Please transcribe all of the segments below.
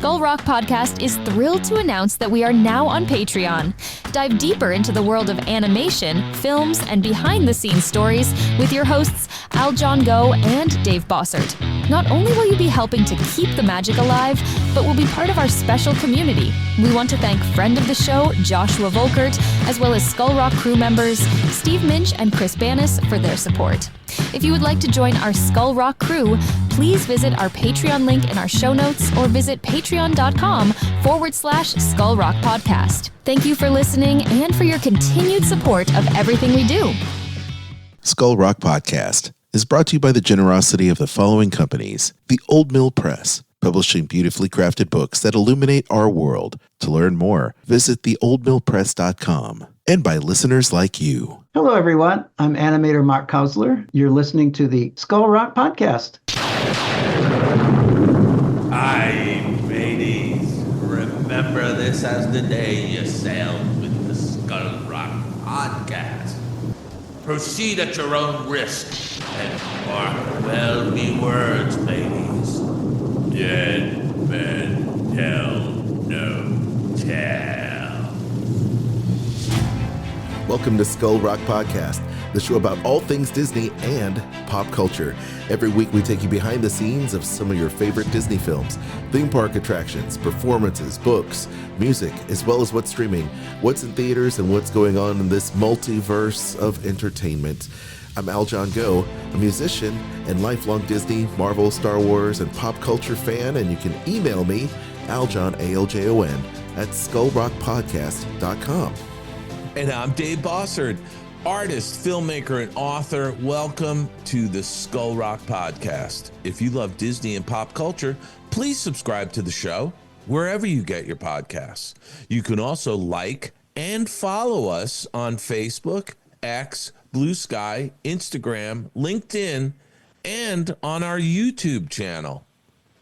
Skull Rock Podcast is thrilled to announce that we are now on Patreon. Dive deeper into the world of animation, films, and behind-the-scenes stories with your hosts Aljon and Dave Bossert. Not only will you be helping to keep the magic alive, but will be part of our special community. We want to thank friend of the show, Joshua Volkert, as well as Skull Rock crew members, Steve Minch and Chris Banis for their support. If you would like to join our Skull Rock crew, please visit our Patreon link in our show notes or visit patreon.com/Skull Rock Podcast. Thank you for listening and for your continued support of everything we do. Skull Rock Podcast is brought to you by the generosity of the following companies: the Old Mill Press, publishing beautifully crafted books that illuminate our world. To learn more, visit theoldmillpress.com. And by listeners like you. Hello, everyone. I'm animator Mark Kausler. You're listening to the Skull Rock Podcast. Aye, mateys. Remember this as the day you sailed with the Skull Rock Podcast. Proceed at your own risk and mark well me words, mateys. Dead men tell no tale. Welcome to Skull Rock Podcast, the show about all things Disney and pop culture. Every week we take you behind the scenes of some of your favorite Disney films, theme park attractions, performances, books, music, as well as what's streaming, what's in theaters, and what's going on in this multiverse of entertainment. I'm Aljon, a musician and lifelong Disney, Marvel, Star Wars, and pop culture fan, and you can email me, Aljon, A-L-J-O-N, at skullrockpodcast.com. And I'm Dave Bossert, artist, filmmaker, and author. Welcome to the Skull Rock Podcast. If you love Disney and pop culture, please subscribe to the show wherever you get your podcasts. You can also like and follow us on Facebook, X, Blue Sky, Instagram, LinkedIn, and on our YouTube channel.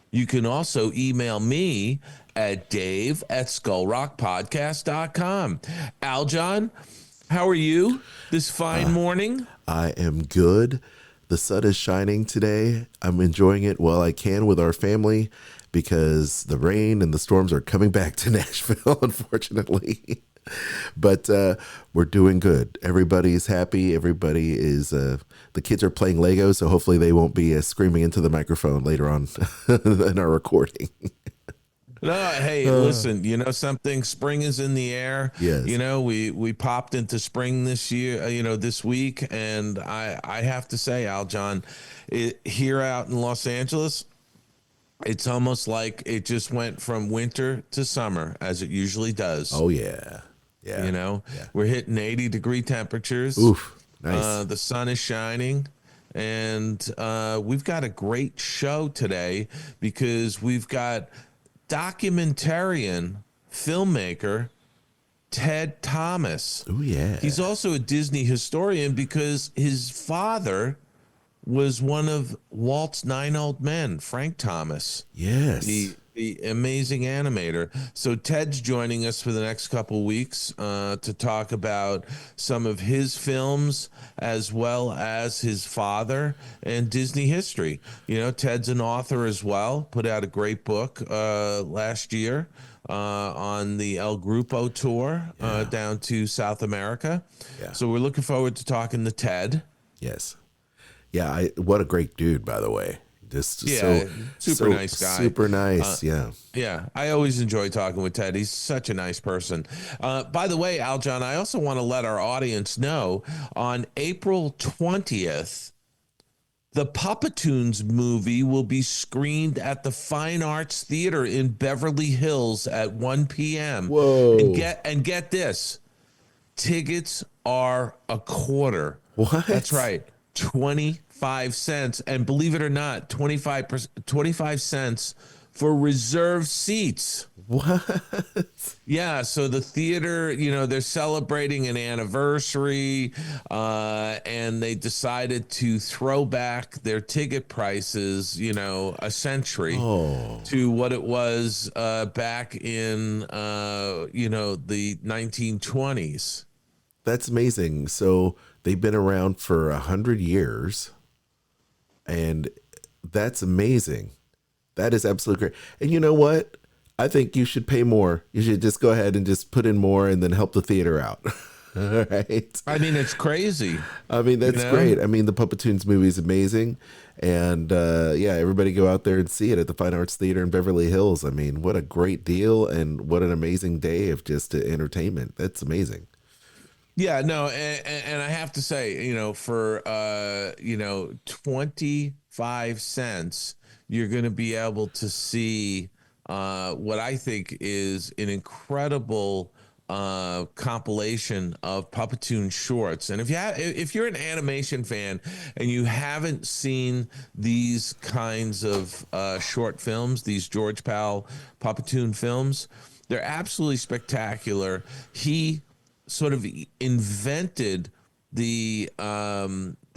You can also email me at dave@skullrockpodcast.com. Aljon, how are you this fine morning? I am good. The sun is shining today. I'm enjoying it while I can with our family because the rain and the storms are coming back to Nashville, unfortunately. But we're doing good. Everybody's happy. Everybody is, the kids are playing Legos, so hopefully they won't be screaming into the microphone later on in our recording. No, hey, listen, you know something? Spring is in the air. Yes. You know, we popped into spring this year, this week, and I have to say, Aljon, here out in Los Angeles, it's almost like it just went from winter to summer, as it usually does. Oh, yeah. Yeah. We're hitting 80-degree temperatures. Oof, nice. The sun is shining. And we've got a great show today because we've got documentarian filmmaker Ted Thomas. Oh, yeah. He's also a Disney historian because his father was one of Walt's 9 old men, Frank Thomas. Yes. The amazing animator. So Ted's joining us for the next couple weeks to talk about some of his films as well as his father and Disney history. You know, Ted's an author as well, put out a great book last year on the El Grupo tour down to South America. Yeah. So we're looking forward to talking to Ted. Yes. Yeah, what a great dude, by the way. Super nice guy. Super nice, yeah. Yeah, I always enjoy talking with Ted. He's such a nice person. By the way, Aljon, I also want to let our audience know on April 20th, the Puppetoons movie will be screened at the Fine Arts Theater in Beverly Hills at 1 p.m. Whoa. And get this, tickets are a quarter. What? That's right, 25 cents. And believe it or not, 25 cents for reserved seats. What? Yeah, so the theater, they're celebrating an anniversary, and they decided to throw back their ticket prices, a century to what it was back in, the 1920s. That's amazing. So they've been around for 100 years, and that's amazing. That is absolutely great. And you know what? I think you should pay more. You should just go ahead and just put in more and then help the theater out. All right. I mean, it's crazy. I mean, that's great. I mean, the Puppetoons movie is amazing. And yeah, everybody go out there and see it at the Fine Arts Theater in Beverly Hills. I mean, what a great deal and what an amazing day of just entertainment. That's amazing. Yeah, no, and I have to say, for 25 cents, you're going to be able to see what I think is an incredible compilation of Puppetoon shorts. And if you're an animation fan and you haven't seen these kinds of short films, these George Pal Puppetoon films, they're absolutely spectacular. He sort of invented the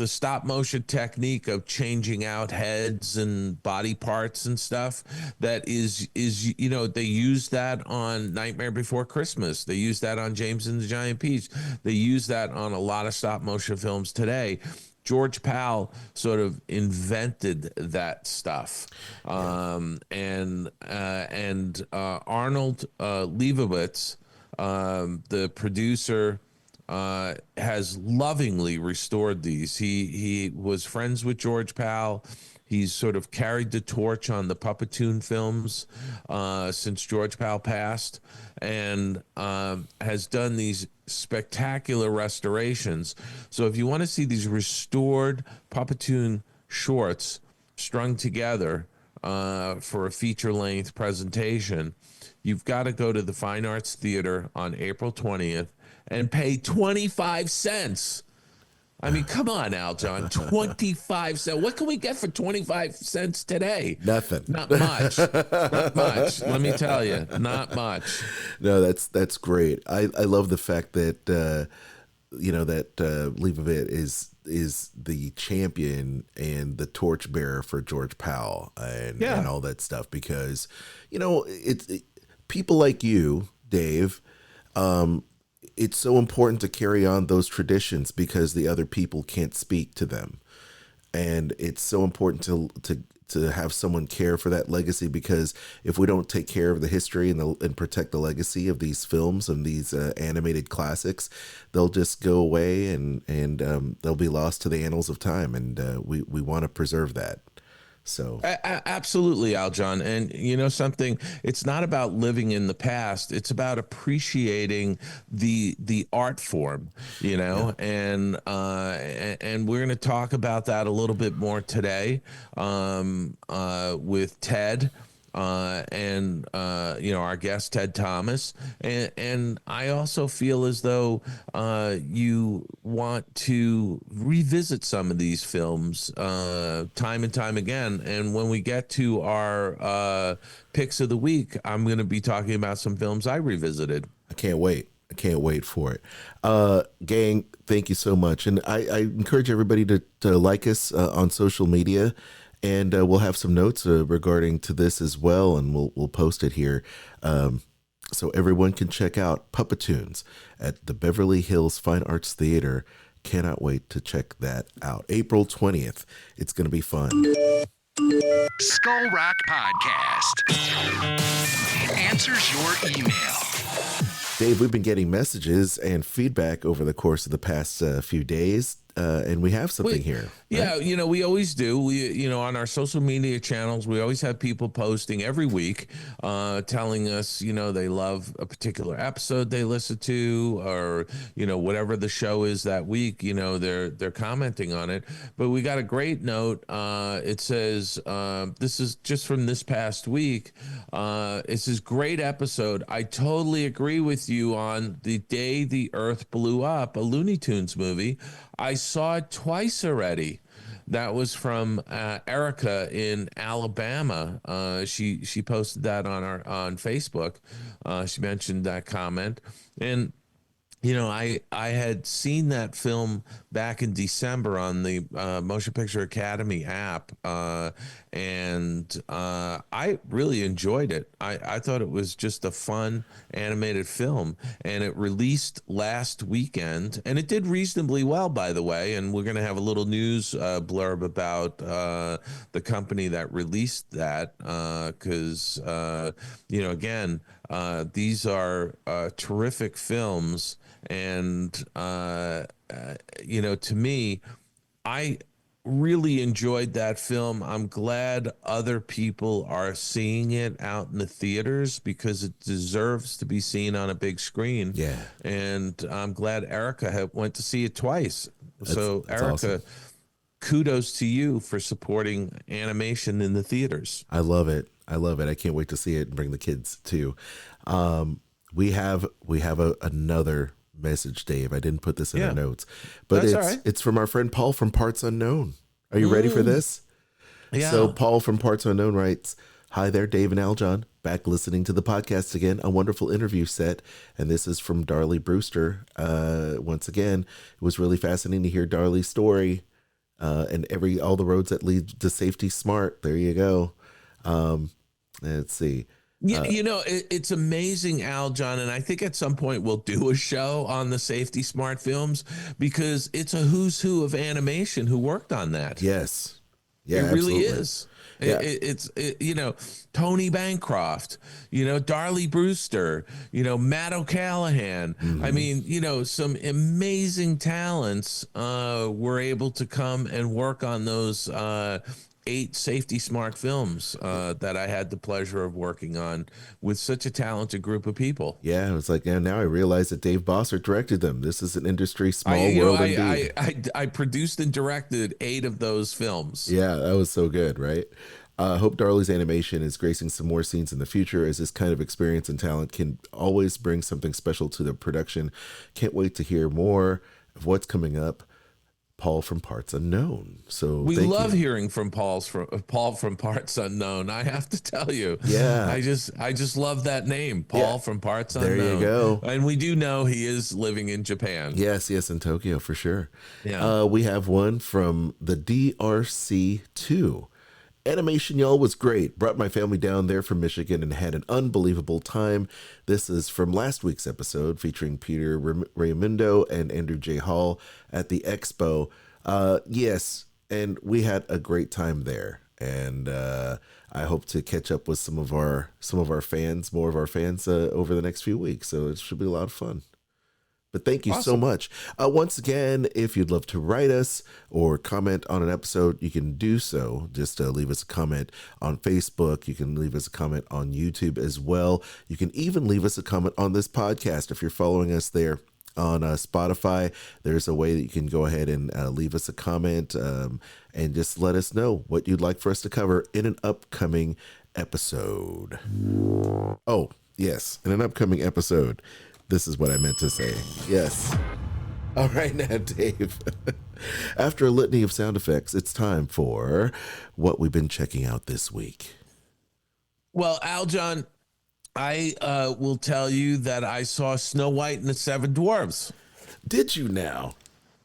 stop motion technique of changing out heads and body parts and stuff. That is they use that on Nightmare Before Christmas. They use that on James and the Giant Peach. They use that on a lot of stop motion films today. George Pal sort of invented that stuff. And Arnold Leibovitz, the producer, has lovingly restored these. He was friends with George Pal. He's sort of carried the torch on the Puppetoon films since George Pal passed, and has done these spectacular restorations. So if you want to see these restored Puppetoon shorts strung together for a feature-length presentation, you've got to go to the Fine Arts Theater on April 20th and pay 25 cents. I mean, come on, Aljon, 25 cents. What can we get for 25 cents today? Nothing. Not much. Not much. Let me tell you, not much. No, that's great. I love the fact that Leibovitz is the champion and the torchbearer for George Pal and all that stuff, because it's people like you, Dave. It's so important to carry on those traditions because the other people can't speak to them, and it's so important to have someone care for that legacy, because if we don't take care of the history and protect the legacy of these films and these animated classics, they'll just go away and they'll be lost to the annals of time, and we want to preserve that. So absolutely, Aljon. And something, it's not about living in the past. It's about appreciating the art form, and we're going to talk about that a little bit more today with Ted. And our guest Ted Thomas, and I also feel as though you want to revisit some of these films time and time again. And when we get to our picks of the week, I'm going to be talking about some films I revisited. I can't wait for it. Gang, thank you so much. And I encourage everybody to like us on social media. And we'll have some notes regarding to this as well, and we'll post it here, so everyone can check out Puppetoons at the Beverly Hills Fine Arts Theater. Cannot wait to check that out. April 20th. It's going to be fun. Skull Rock Podcast answers your email. Dave, we've been getting messages and feedback over the course of the past few days. And we have something here. Right? Yeah, we always do. We, on our social media channels, we always have people posting every week, telling us, they love a particular episode they listen to, or, whatever the show is that week, they're commenting on it. But we got a great note. It says, this is just from this past week. It says, great episode. I totally agree with you on The Day the Earth Blew Up, a Looney Tunes movie. I saw it twice already. That was from Erica in Alabama. She posted that on Facebook. She mentioned that comment, and I had seen that film back in December on the Motion Picture Academy app, and I really enjoyed it. I thought it was just a fun animated film, and it released last weekend, and it did reasonably well, by the way. And we're going to have a little news blurb about the company that released that, because again, these are terrific films. And, to me, I really enjoyed that film. I'm glad other people are seeing it out in the theaters because it deserves to be seen on a big screen. Yeah. And I'm glad Erica went to see it twice. That's Erica, awesome. Kudos to you for supporting animation in the theaters. I love it. I can't wait to see it and bring the kids too. We have another message, Dave. I didn't put this in our notes, but it's from our friend Paul from Parts Unknown. Are you ready for this? Yeah. So Paul from Parts Unknown writes, "Hi there, Dave and Aljon. Back listening to the podcast again. A wonderful interview set." And this is from Darlie Brewster. Once again, it was really fascinating to hear Darlie's story, and all the roads that lead to safety smart. There you go. Let's see. It's amazing, Aljon, and I think at some point we'll do a show on the Safety Smart films because it's a who's who of animation who worked on that. Yes. Yeah, it really absolutely. is. Yeah. It's Tony Bancroft, Darlie Brewster, Matt O'Callahan. Mm-hmm. I mean, some amazing talents were able to come and work on those 8 Safety Smart films that I had the pleasure of working on with such a talented group of people. Yeah, it was like, now I realize that Dave Bossert directed them. This is an industry small world indeed. I produced and directed 8 of those films. Yeah, that was so good, right? Hope Darlie's animation is gracing some more scenes in the future, as this kind of experience and talent can always bring something special to the production. Can't wait to hear more of what's coming up. Paul from Parts Unknown. So we love hearing from Paul from Parts Unknown. I have to tell you, yeah, I just love that name, Paul from Parts Unknown. There you go. And we do know he is living in Japan. Yes, in Tokyo for sure. Yeah. We have one from the DRC 2. Animation, y'all, was great. Brought my family down there from Michigan and had an unbelievable time. This is from last week's episode featuring Peter Raimundo and Andrew J. Hall at the Expo. Yes, and we had a great time there. And I hope to catch up with some of our fans, more of our fans over the next few weeks. So it should be a lot of fun. But thank you so much. Once again, if you'd love to write us or comment on an episode, you can do so. Just leave us a comment on Facebook. You can leave us a comment on YouTube as well. You can even leave us a comment on this podcast. If you're following us there on Spotify, there's a way that you can go ahead and leave us a comment and just let us know what you'd like for us to cover in an upcoming episode. Oh, yes, in an upcoming episode. This is what I meant to say. Yes. All right now, Dave. After a litany of sound effects, it's time for what we've been checking out this week. Well, Aljon, I will tell you that I saw Snow White and the Seven Dwarfs. Did you now?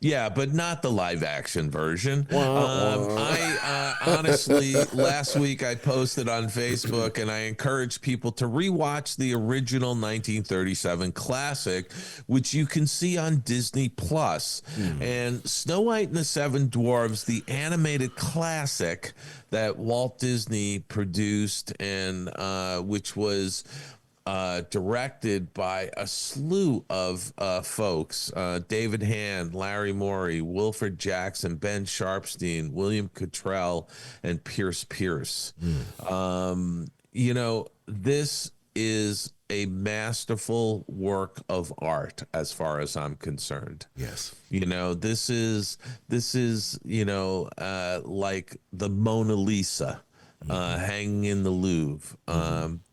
Yeah, but not the live action version. I honestly, last week I posted on Facebook and I encouraged people to rewatch the original 1937 classic, which you can see on Disney Plus. And Snow White and the Seven Dwarfs, the animated classic that Walt Disney produced and which was directed by a slew of folks, David Hand, Larry Morey, Wilfred Jackson, Ben Sharpstein, William Cottrell, and Pierce Pierce. This is a masterful work of art as far as I'm concerned. Yes. This is like the Mona Lisa hanging in the Louvre.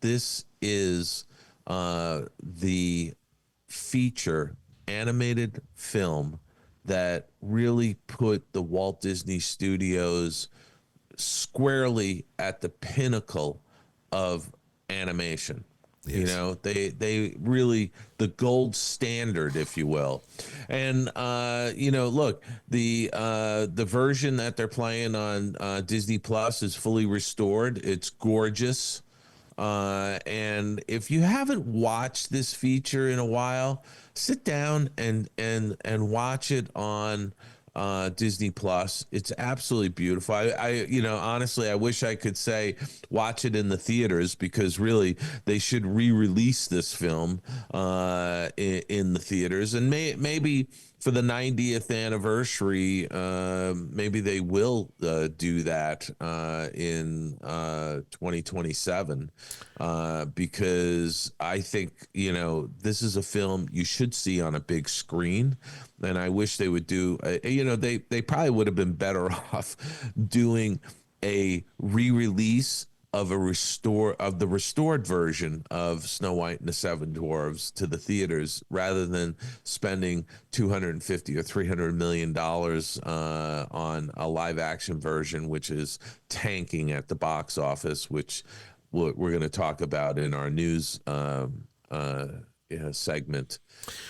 This is the feature animated film that really put the Walt Disney Studios squarely at the pinnacle of animation. You Yes. know, they really the gold standard, if you will. And look, the version that they're playing on Disney Plus is fully restored. It's gorgeous. And if you haven't watched this feature in a while, sit down and watch it on Disney Plus. It's absolutely beautiful. Honestly, I wish I could say watch it in the theaters, because really they should re-release this film in the theaters, and maybe for the 90th anniversary, maybe they will do that in 2027, because I think, this is a film you should see on a big screen. And I wish they would do, they probably would have been better off doing a re-release of the restored version of Snow White and the Seven Dwarfs to the theaters, rather than spending $250 or $300 million on a live action version, which is tanking at the box office, which we're going to talk about in our news segment.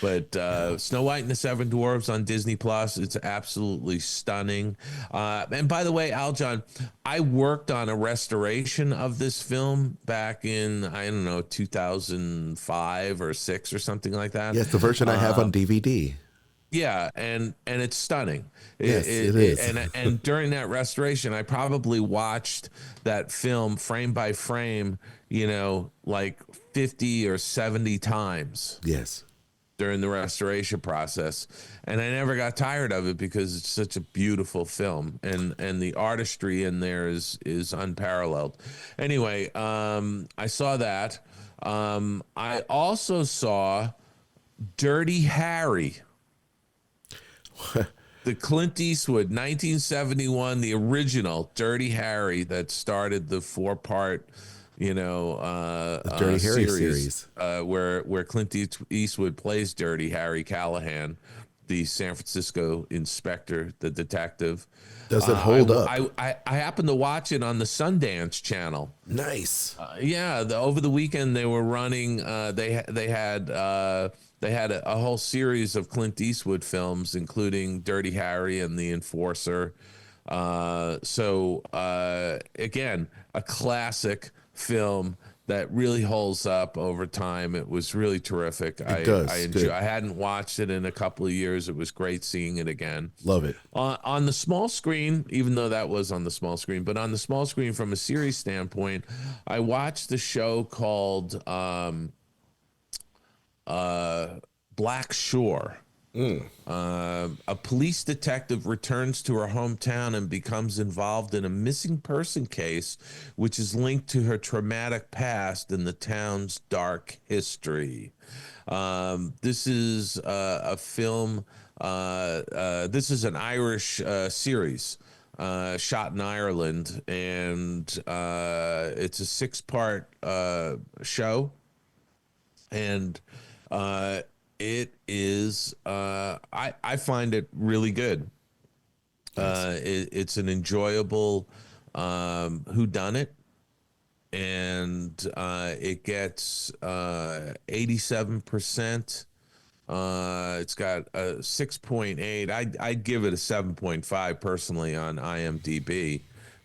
But Snow White and the Seven Dwarfs on Disney Plus, it's absolutely stunning. And by the way, Aljon, I worked on a restoration of this film back in, I don't know, 2005 or 6 or something like that. Yes, the version I have on DVD. Yeah, and it's stunning. Yes, it is. And during that restoration, I probably watched that film frame by frame, like 50 or 70 times. Yes. During the restoration process, and I never got tired of it, because it's such a beautiful film, and the artistry in there is unparalleled. Anyway, I saw that. I also saw Dirty Harry. The Clint Eastwood 1971, the original Dirty Harry that started the 4-part Dirty Harry series. Where Clint Eastwood plays Dirty Harry Callahan, the San Francisco inspector, the detective. Does it hold up? I happened to watch it on the Sundance Channel. Nice. Over the weekend they were running. They had a whole series of Clint Eastwood films, including Dirty Harry and The Enforcer. Again, a classic film that really holds up over time. It was really terrific. I hadn't watched it in a couple of years. It was great seeing it again. Love it. On the small screen, even though that was on the small screen, but on the small screen from a series standpoint, I watched the show called Black Shore. A police detective returns to her hometown and becomes involved in a missing person case, which is linked to her traumatic past and the town's dark history. This is a film. This is an Irish series shot in Ireland, and it's a 6-part show, and it is I find it really good. It's an enjoyable whodunit, and it gets 87%. It's got a 6.8. I'd give it a 7.5 personally on IMDb,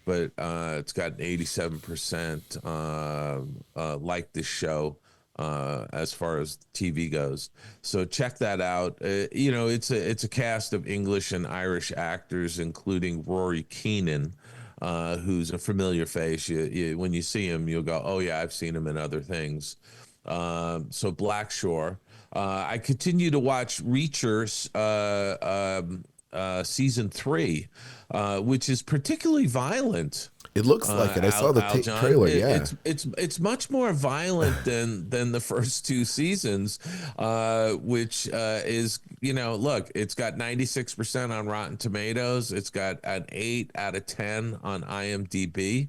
but it's got an 87% like this show. As far as TV goes, so check that out. It's a cast of English and Irish actors, including Rory Keenan, who's a familiar face. When you see him, you'll go, "Oh yeah, I've seen him in other things." So Black Shore. I continue to watch Reacher's season 3, which is particularly violent. It looks like it. I saw the trailer. Yeah, it's much more violent than the first 2 seasons, which is look, it's got 96% on Rotten Tomatoes. It's got an 8 out of 10 on IMDb.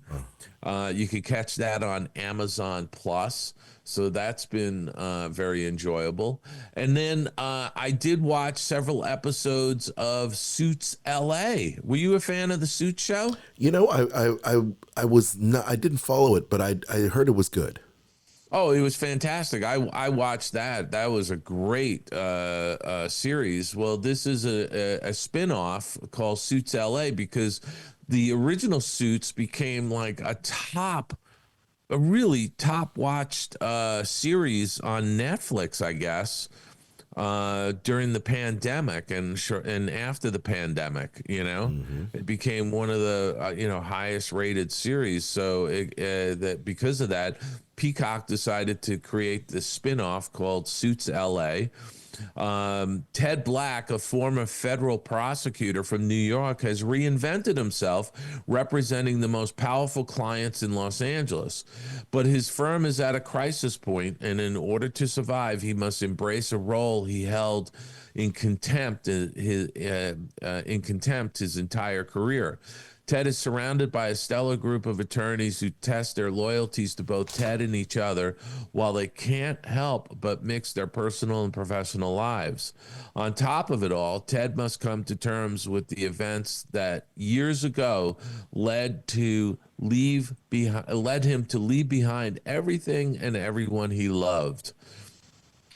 You can catch that on Amazon Plus. So that's been very enjoyable. And then I did watch several episodes of Suits LA. Were you a fan of the Suits show? I was not. I didn't follow it, but I heard it was good. Oh, it was fantastic. I watched that. That was a great series. Well, this is a spin-off called Suits LA because the original Suits became like a really top watched series on Netflix, I guess, during the pandemic and after the pandemic. It became one of the highest rated series. So that because of that, Peacock decided to create this spin-off called Suits LA. Ted Black, a former federal prosecutor from New York, has reinvented himself representing the most powerful clients in Los Angeles. But his firm is at a crisis point, and in order to survive, he must embrace a role he held in contempt his entire career. Ted is surrounded by a stellar group of attorneys who test their loyalties to both Ted and each other while they can't help but mix their personal and professional lives. On top of it all, Ted must come to terms with the events that years ago led him to leave behind everything and everyone he loved.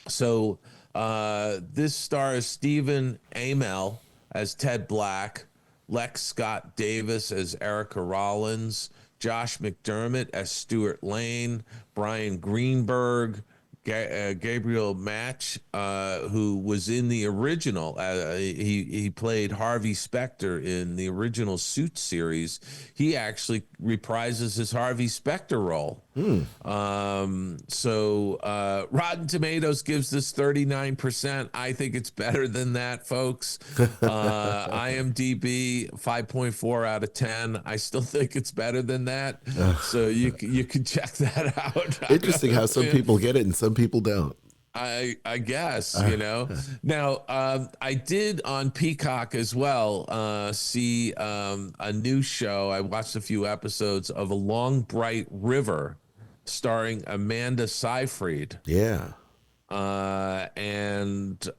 So this stars Stephen Amell as Ted Black, Lex Scott Davis as Erica Rollins, Josh McDermott as Stuart Lane, Brian Greenberg, Gabriel Match, who was in the original. He played Harvey Specter in the original Suits series. He actually reprises his Harvey Specter role. So Rotten Tomatoes gives this 39%. I think it's better than that, folks. IMDb 5.4 out of 10. I still think it's better than that. So you can check that out. Interesting how some people get it and some people don't. I guess, Now, I did on Peacock as well see a new show. I watched a few episodes of A Long Bright River starring Amanda Seyfried. Yeah. And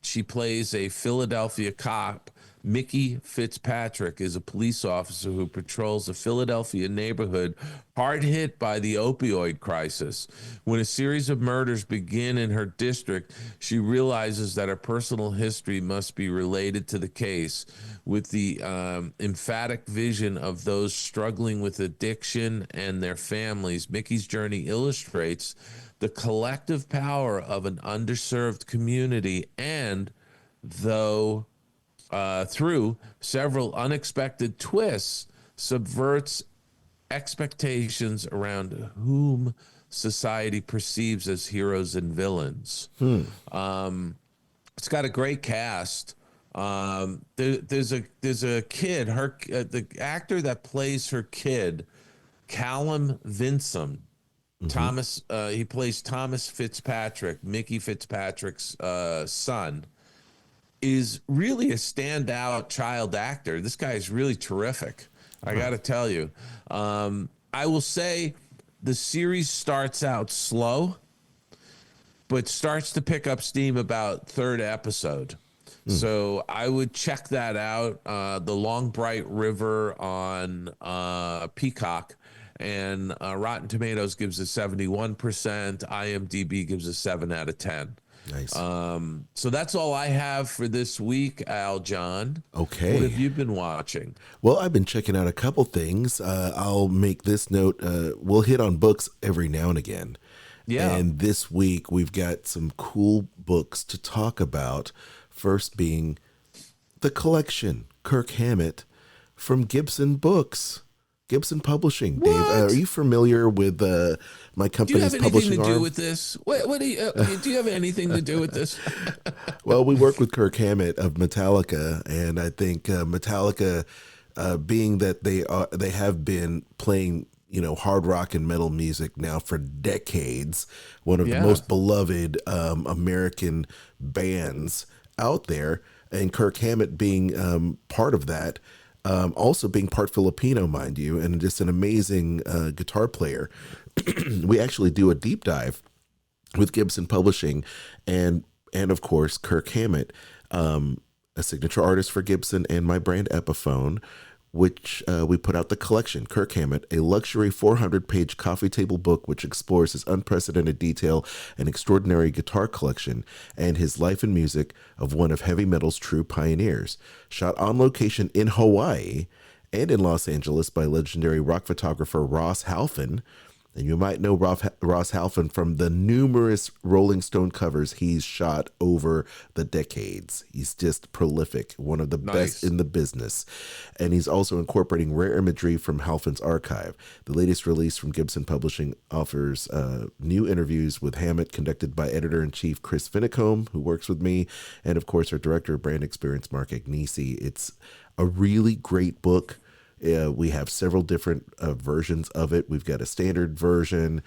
she plays a Philadelphia cop. Mickey Fitzpatrick is a police officer who patrols a Philadelphia neighborhood hard hit by the opioid crisis. When a series of murders begin in her district, she realizes that her personal history must be related to the case. With the emphatic vision of those struggling with addiction and their families, Mickey's journey illustrates the collective power of an underserved community and, through several unexpected twists, subverts expectations around whom society perceives as heroes and villains. It's got a great cast. There's a kid. The actor that plays her kid, Callum Vinson. Thomas. He plays Thomas Fitzpatrick, Mickey Fitzpatrick's son. Is really a standout child actor. This guy is really terrific. I got to tell you. I will say the series starts out slow, but starts to pick up steam about third episode. So I would check that out. The Long Bright River on Peacock. And Rotten Tomatoes gives it 71%. IMDb gives it 7 out of 10. Nice. So that's all I have for this week, Aljon. Okay. What have you been watching? Well, I've been checking out a couple things. I'll make this note. We'll hit on books every now and again. Yeah. And this week we've got some cool books to talk about. First being the collection, Kirk Hammett from Gibson Books. Gibson Publishing. What? Dave, are you familiar with my company's publishing do you have anything to arm? do with this? What do you have anything to do with this? Well, we work with Kirk Hammett of Metallica, and I think Metallica, being that they have been playing hard rock and metal music now for decades, one of the most beloved American bands out there, and Kirk Hammett being part of that. Also being part Filipino, mind you, and just an amazing guitar player. We actually do a deep dive with Gibson Publishing and of course, Kirk Hammett, a signature artist for Gibson and my brand Epiphone. which we put out the collection, Kirk Hammett, a luxury 400-page coffee table book which explores his unprecedented detail and extraordinary guitar collection and his life and music of one of heavy metal's true pioneers. Shot on location in Hawaii and in Los Angeles by legendary rock photographer Ross Halfin. And you might know Ross Halfin from the numerous Rolling Stone covers he's shot over the decades. He's just prolific, one of the best in the business. And he's also incorporating rare imagery from Halfin's archive. The latest release from Gibson Publishing offers new interviews with Hammett conducted by editor-in-chief Chris Finicombe, who works with me, and of course our director of brand experience, Mark Agnesi. It's a really great book. We have several different versions of it. We've got a standard version,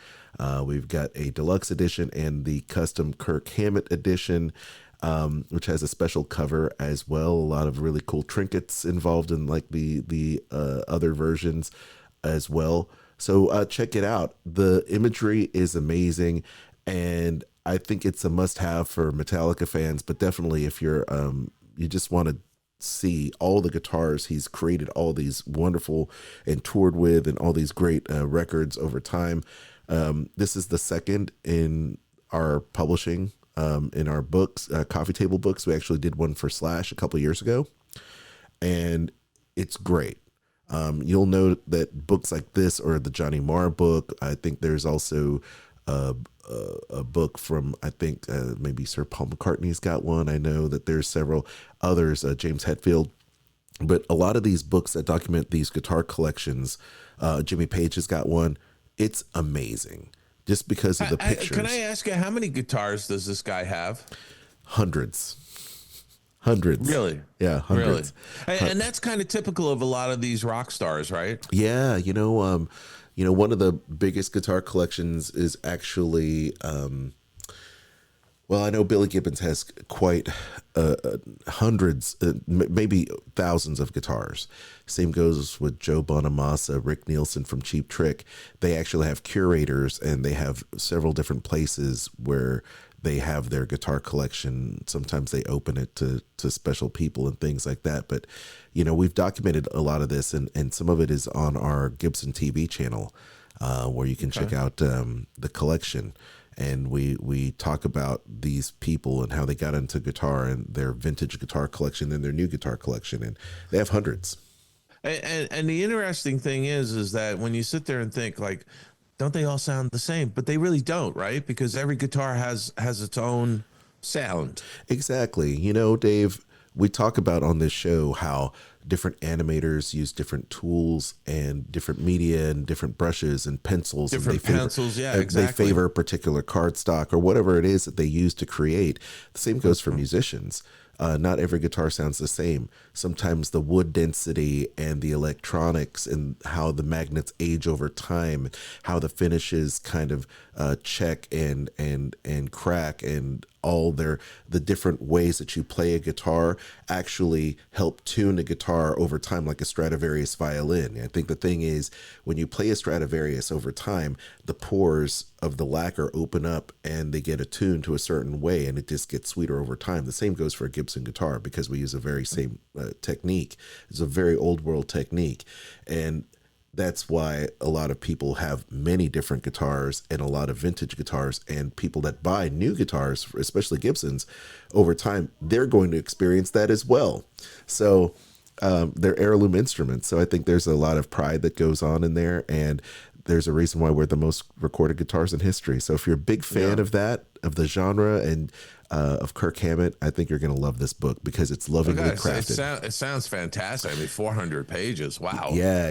we've got a deluxe edition, and the custom Kirk Hammett edition, which has a special cover as well. A lot of really cool trinkets involved in like the other versions as well. So check it out. The imagery is amazing, and I think it's a must-have for Metallica fans. But definitely, if you're you just want to see all the guitars he's created, all these wonderful and toured with, and all these great records over time. This is the second in our publishing, in our books, coffee table books. We actually did one for Slash a couple years ago, and it's great. You'll know that books like this, or the Johnny Marr book, I think there's also a book from, I think maybe Sir Paul McCartney's got one. I know that there's several others, James Hetfield, but a lot of these books that document these guitar collections, Jimmy Page has got one. It's amazing just because of the pictures. Can I ask you, how many guitars does this guy have? Hundreds. Really? Yeah, hundreds. Really? And that's kind of typical of a lot of these rock stars, right? Yeah, one of the biggest guitar collections is actually, well, I know Billy Gibbons has quite hundreds, maybe thousands of guitars. Same goes with Joe Bonamassa, Rick Nielsen from Cheap Trick. They actually have curators, and they have several different places where they have their guitar collection. Sometimes they open it to special people and things like that. But, we've documented a lot of this, and some of it is on our Gibson TV channel, where you can check out the collection. And we talk about these people and how they got into guitar and their vintage guitar collection and their new guitar collection. And they have hundreds. And the interesting thing is that when you sit there and think, like, don't they all sound the same? But they really don't, right? Because every guitar has its own sound. Exactly. Dave, we talk about on this show how different animators use different tools and different media and different brushes and pencils. Different pencils, yeah, They exactly. favor a particular cardstock or whatever it is that they use to create. The same goes for musicians. Not every guitar sounds the same. Sometimes the wood density and the electronics and how the magnets age over time, how the finishes kind of check and crack, and all the different ways that you play a guitar actually help tune a guitar over time, like a Stradivarius violin. I think the thing is, when you play a Stradivarius over time, the pores of the lacquer open up and they get attuned to a certain way, and it just gets sweeter over time. The same goes for a Gibson guitar, because we use a very same technique. It's a very old world technique, and that's why a lot of people have many different guitars and a lot of vintage guitars, and people that buy new guitars, especially Gibsons, over time, they're going to experience that as well. So they're heirloom instruments. So I think there's a lot of pride that goes on in there, and there's a reason why we're the most recorded guitars in history. So if you're a big fan of that, of the genre, and of Kirk Hammett, I think you're going to love this book, because it's lovingly crafted. It sounds fantastic. 400 pages. Wow. Yeah.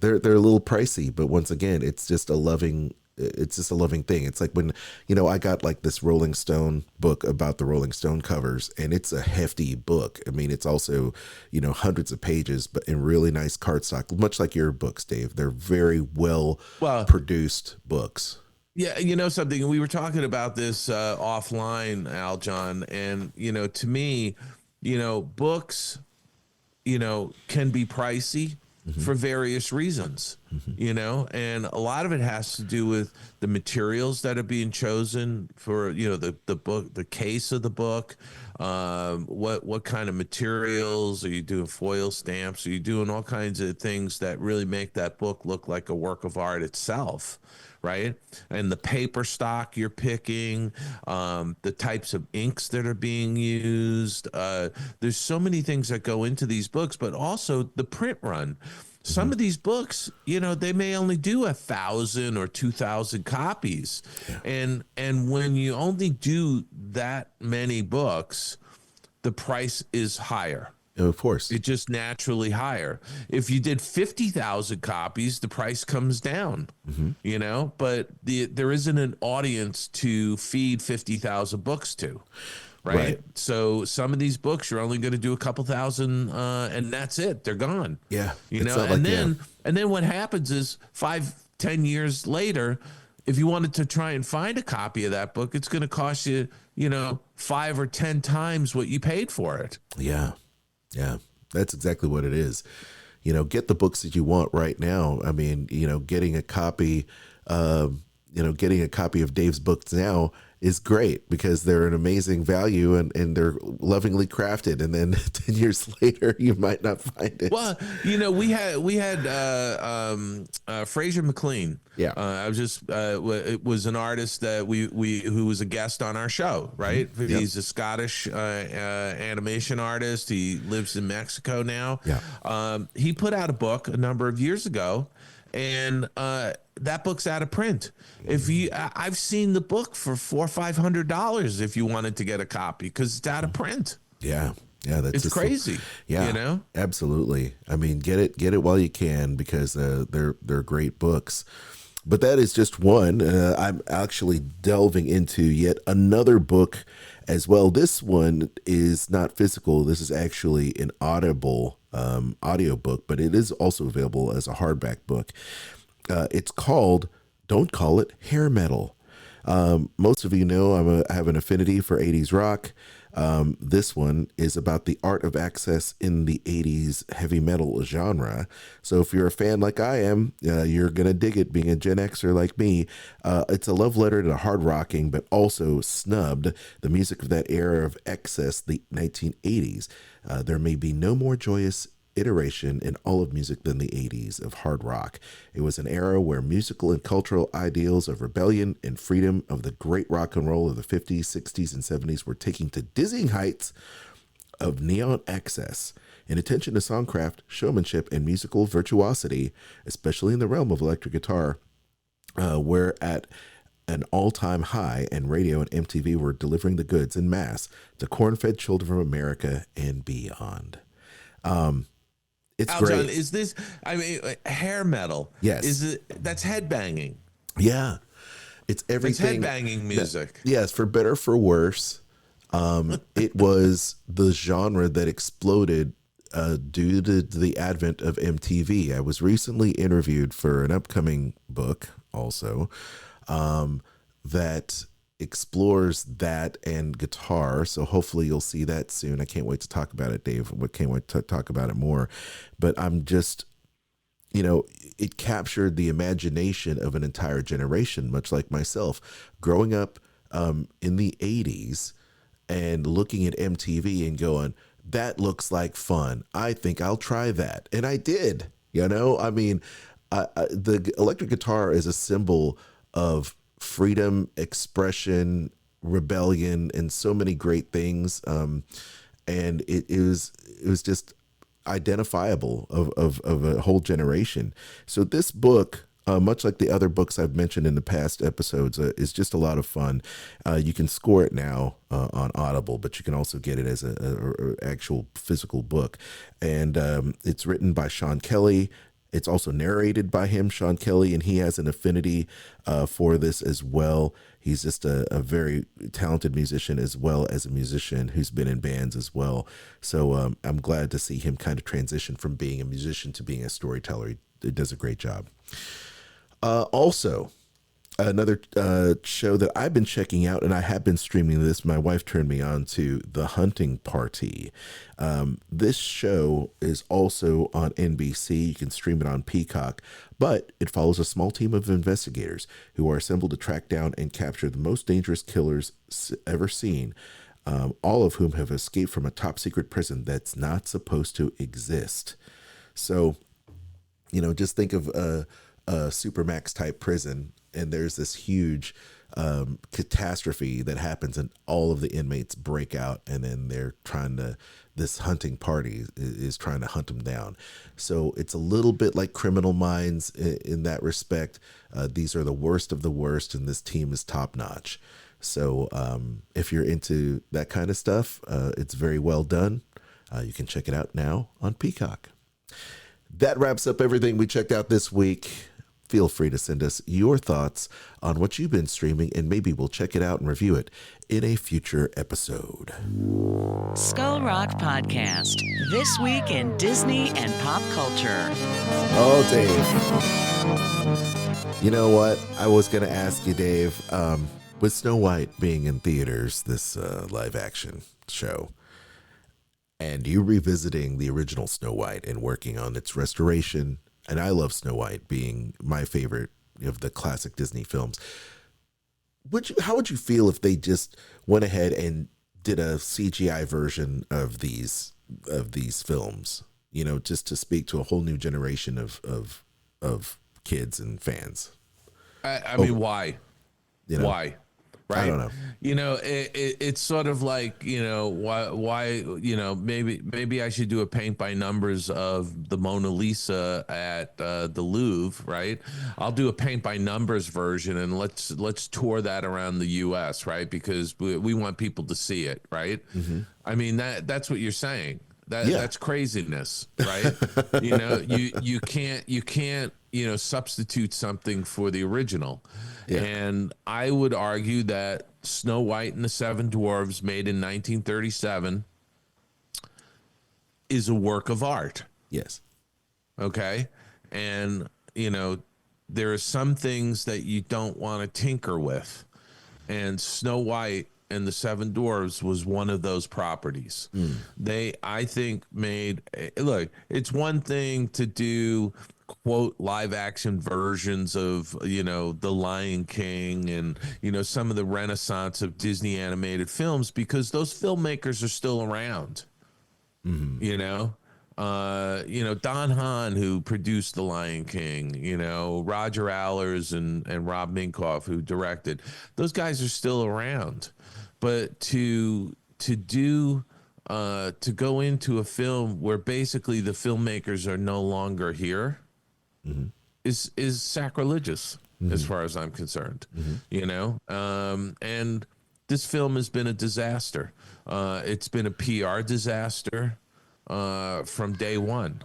They're a little pricey, but once again, it's just a loving thing. It's like when, I got like this Rolling Stone book about the Rolling Stone covers, and it's a hefty book. I mean, it's also, hundreds of pages, but in really nice cardstock, much like your books, Dave. They're very well produced books. Yeah, something, we were talking about this offline, Aljon, and to me, books, can be pricey, for various reasons, and a lot of it has to do with the materials that are being chosen for, the book, the case of the book. What kind of materials are you doing? Foil stamps? Are you doing all kinds of things that really make that book look like a work of art itself? Right. And the paper stock you're picking, the types of inks that are being used. There's so many things that go into these books, but also the print run. Some of these books, they may only do 1,000 or 2,000 copies. Yeah. And when you only do that many books, the price is higher. Of course. It's just naturally higher. If you did 50,000 copies, the price comes down, but there isn't an audience to feed 50,000 books to. Right. So some of these books, you're only going to do a couple thousand, and that's it. They're gone. Yeah. And then what happens is 5-10 years later, if you wanted to try and find a copy of that book, it's going to cost you, 5 or 10 times what you paid for it. Yeah. Yeah, that's exactly what it is. Get the books that you want right now. I mean, getting a copy of Dave's books now is great because they're an amazing value and they're lovingly crafted. And then 10 years later, you might not find it. Well, we had Fraser McLean. Yeah. It was an artist that who was a guest on our show, right? Mm-hmm. Yep. He's a Scottish animation artist. He lives in Mexico now. Yeah. He put out a book a number of years ago, and that book's out of print. I've seen the book for $400 or $500 if you wanted to get a copy because it's out of print. Yeah. Yeah, it's crazy. Yeah, absolutely. I mean, get it while you can because they're great books. But that is just one. I'm actually delving into yet another book as well. This one is not physical. This is actually an audio book, but it is also available as a hardback book. It's called Don't Call It Hair Metal. Most of you know I have an affinity for 80s rock. This one is about the art of access in the 80s heavy metal genre. So if you're a fan like I am, you're going to dig it being a Gen Xer like me. It's a love letter to hard rocking, but also snubbed the music of that era of excess, the 1980s. There may be no more joyous iteration in all of music than the 80s of hard rock. It was an era where musical and cultural ideals of rebellion and freedom of the great rock and roll of the 50s, 60s, and 70s were taking to dizzying heights of neon excess. In attention to songcraft, showmanship, and musical virtuosity, especially in the realm of electric guitar, were at an all-time high, and radio and MTV were delivering the goods en masse to corn-fed children of America and beyond. It's Aljon, great. Is this, hair metal? Yes. That's headbanging. Yeah. It's everything. It's headbanging music. Yes, for better or for worse. It was the genre that exploded due to the advent of MTV. I was recently interviewed for an upcoming book also that explores that and guitar. So hopefully you'll see that soon. I can't wait to talk about it, Dave. Can't wait to talk about it more. But I'm just, it captured the imagination of an entire generation, much like myself. Growing up in the 80s and looking at MTV and going, that looks like fun. I think I'll try that. And I did, the electric guitar is a symbol of freedom, expression, rebellion, and so many great things. And it was just identifiable of a whole generation. So this book, much like the other books I've mentioned in the past episodes, is just a lot of fun. You can score it now on Audible, but you can also get it as a actual physical book. And it's written by Sean Kelly. It's also narrated by him, Sean Kelly, and he has an affinity for this as well. He's just a very talented musician as well as a musician who's been in bands as well. So I'm glad to see him kind of transition from being a musician to being a storyteller. He does a great job. Also, Another show that I've been checking out, and I have been streaming this. My wife turned me on to The Hunting Party. This show is also on NBC. You can stream it on Peacock, but it follows a small team of investigators who are assembled to track down and capture the most dangerous killers ever seen, all of whom have escaped from a top secret prison that's not supposed to exist. So, just think of a Supermax type prison, and there's this huge catastrophe that happens, and all of the inmates break out, and then this hunting party is trying to hunt them down. So it's a little bit like Criminal Minds in that respect. These are the worst of the worst, and this team is top notch. So if you're into that kind of stuff, it's very well done. You can check it out now on Peacock. That wraps up everything we checked out this week. Feel free to send us your thoughts on what you've been streaming, and maybe we'll check it out and review it in a future episode. Skull Rock Podcast. This week in Disney and pop culture. Oh, Dave. You know what? I was going to ask you, Dave, with Snow White being in theaters, this live action show, and you revisiting the original Snow White and working on its restoration, and I love Snow White being my favorite of the classic Disney films. How would you feel if they just went ahead and did a CGI version of these films? Just to speak to a whole new generation of kids and fans. I mean, why? Why? Right. I don't know. It's sort of like, why, maybe I should do a paint by numbers of the Mona Lisa at the Louvre, right? I'll do a paint by numbers version, and let's tour that around the US, right? Because we want people to see it, right? Mm-hmm. I mean, that's what you're saying. That's craziness, right? You can't substitute something for the original. Yeah. And I would argue that Snow White and the Seven Dwarfs, made in 1937, is a work of art. Yes. Okay. And, there are some things that you don't want to tinker with. And Snow White and the Seven Dwarfs was one of those properties. They, I think, look, it's one thing to do, quote, live action versions of, The Lion King and, some of the renaissance of Disney animated films, because those filmmakers are still around. Mm-hmm. Don Hahn, who produced The Lion King, Roger Allers and Rob Minkoff, who directed, those guys are still around. But to go into a film where basically the filmmakers are no longer here, mm-hmm. is sacrilegious, mm-hmm. as far as I'm concerned. Mm-hmm. And this film has been a disaster. It's been a PR disaster from day one.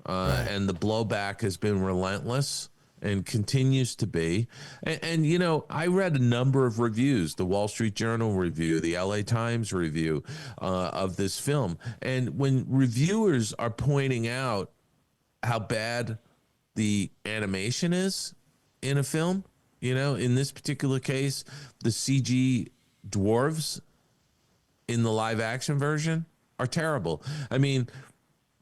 Right. And the blowback has been relentless and continues to be. And I read a number of reviews, the Wall Street Journal review, the LA Times review of this film. And when reviewers are pointing out how bad the animation is in a film, in this particular case, the CG dwarves in the live action version are terrible. I mean,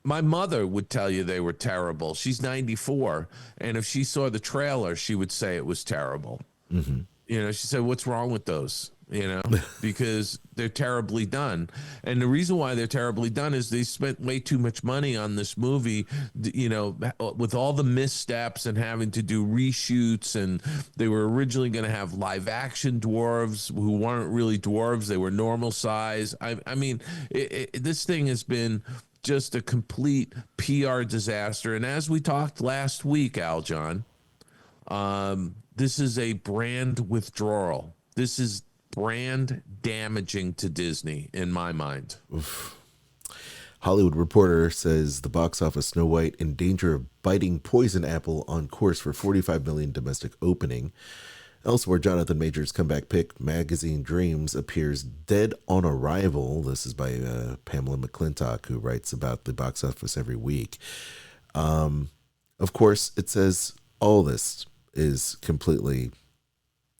my mother would tell you they were terrible. She's 94, and if she saw the trailer, she would say it was terrible. Mm-hmm. She said, "What's wrong with those?" Because they're terribly done. And the reason why they're terribly done is they spent way too much money on this movie, with all the missteps and having to do reshoots. And they were originally going to have live action dwarves who weren't really dwarves. They were normal size. I mean, this thing has been just a complete PR disaster. And as we talked last week, Aljon, this is a brand withdrawal. This is brand damaging to Disney, in my mind. Oof. Hollywood Reporter says the box office Snow White in danger of biting poison apple, on course for 45 million domestic opening. Elsewhere, Jonathan Majors' comeback pick, Magazine Dreams, appears dead on arrival. This is by Pamela McClintock, who writes about the box office every week. Of course, it says all this is completely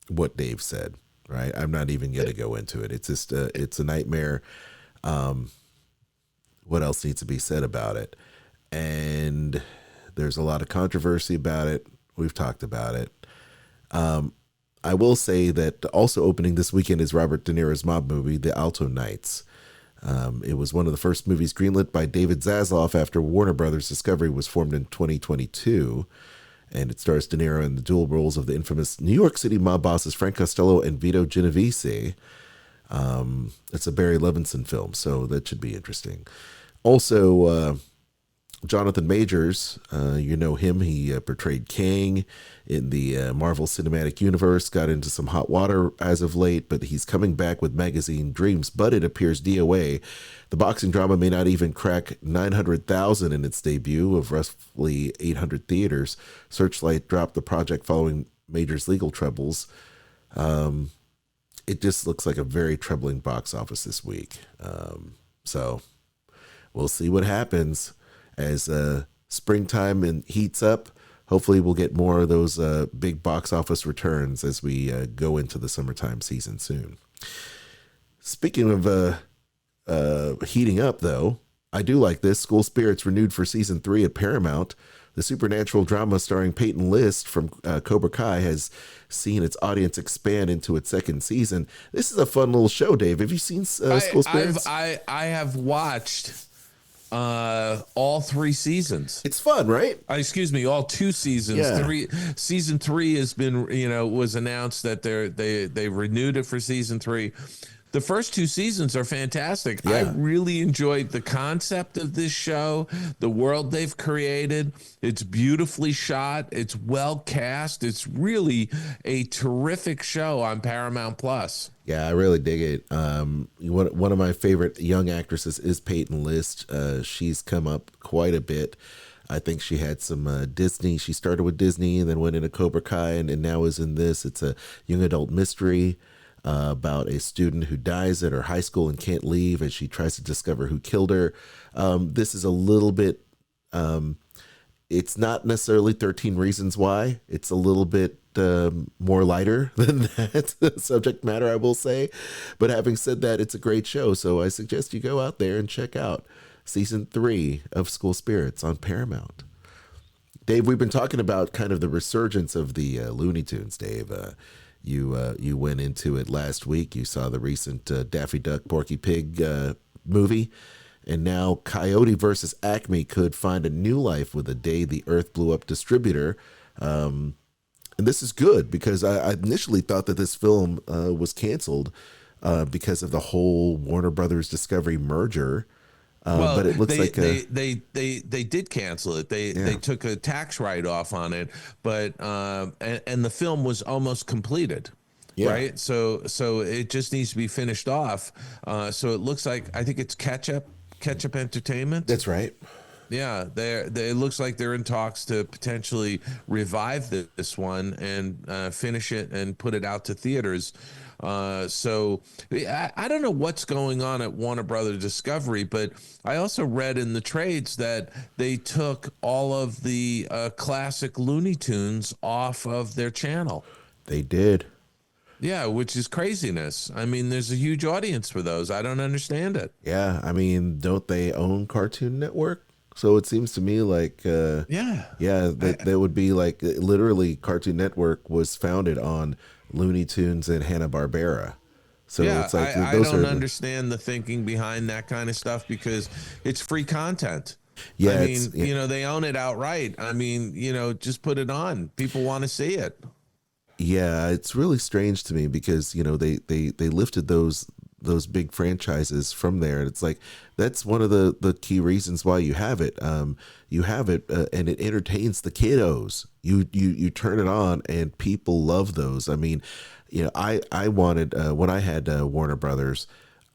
what Dave said, right? I'm not even going to go into it. It's just it's a nightmare. What else needs to be said about it? And there's a lot of controversy about it. We've talked about it. I will say that also opening this weekend is Robert De Niro's mob movie, The Aljon Nights. It was one of the first movies greenlit by David Zaslav after Warner Brothers Discovery was formed in 2022. And it stars De Niro in the dual roles of the infamous New York City mob bosses Frank Costello and Vito Genovese. It's a Barry Levinson film, so that should be interesting. Also, Jonathan Majors, you know him. He portrayed Kang in the Marvel Cinematic Universe, got into some hot water as of late, but he's coming back with magazine Dreams, but it appears DOA. The boxing drama may not even crack 900,000 in its debut of roughly 800 theaters. Searchlight dropped the project following Majors' legal troubles. It just looks like a very troubling box office this week. So we'll see what happens as springtime and heats up. Hopefully we'll get more of those big box office returns as we go into the summertime season soon. Speaking of heating up, though, I do like this. School Spirits renewed for season 3 at Paramount. The supernatural drama starring Peyton List from Cobra Kai has seen its audience expand into its second season. This is a fun little show, Dave. Have you seen School Spirits? I have watched all 3 seasons. It's fun, right? Excuse me, all 2 seasons. Yeah. Season 3 has been, was announced that they renewed it for season 3. The first 2 seasons are fantastic. Yeah. I really enjoyed the concept of this show, the world they've created. It's beautifully shot. It's well cast. It's really a terrific show on Paramount Plus. Yeah, I really dig it. One of my favorite young actresses is Peyton List. She's come up quite a bit. I think she had some Disney. She started with Disney and then went into Cobra Kai and now is in this. It's a young adult mystery about a student who dies at her high school and can't leave as she tries to discover who killed her. This is a little bit, it's not necessarily 13 Reasons Why. It's a little bit more lighter than that subject matter, I will say. But having said that, it's a great show. So I suggest you go out there and check out season 3 of School Spirits on Paramount. Dave, we've been talking about kind of the resurgence of the Looney Tunes, Dave. You went into it last week. You saw the recent Daffy Duck, Porky Pig movie. And now Coyote versus Acme could find a new life with a Day the Earth Blew Up distributor. And this is good because I initially thought that this film was canceled because of the whole Warner Brothers Discovery merger. But it looks they did cancel it. They took a tax write-off on it, but and the film was almost completed. Yeah. Right. So it just needs to be finished off. So it looks like, I think it's Ketchup Entertainment. That's right. Yeah, it looks like they're in talks to potentially revive this one and finish it and put it out to theaters. So I don't know what's going on at Warner Brothers Discovery, but I also read in the trades that they took all of the classic Looney Tunes off of their channel. They did. Yeah, which is craziness. I mean, there's a huge audience for those. I don't understand it. Yeah, I mean, don't they own Cartoon Network? So it seems to me like, that would be like literally Cartoon Network was founded on Looney Tunes and Hanna-Barbera. So yeah, it's like I don't understand the thinking behind that kind of stuff because it's free content. Yeah, I mean, they own it outright. I mean, just put it on. People want to see it. Yeah, it's really strange to me because, they lifted those big franchises from there. And it's like, that's one of the key reasons why you have it. You have it and it entertains the kiddos. You turn it on and people love those. I mean, I wanted, when I had Warner Brothers,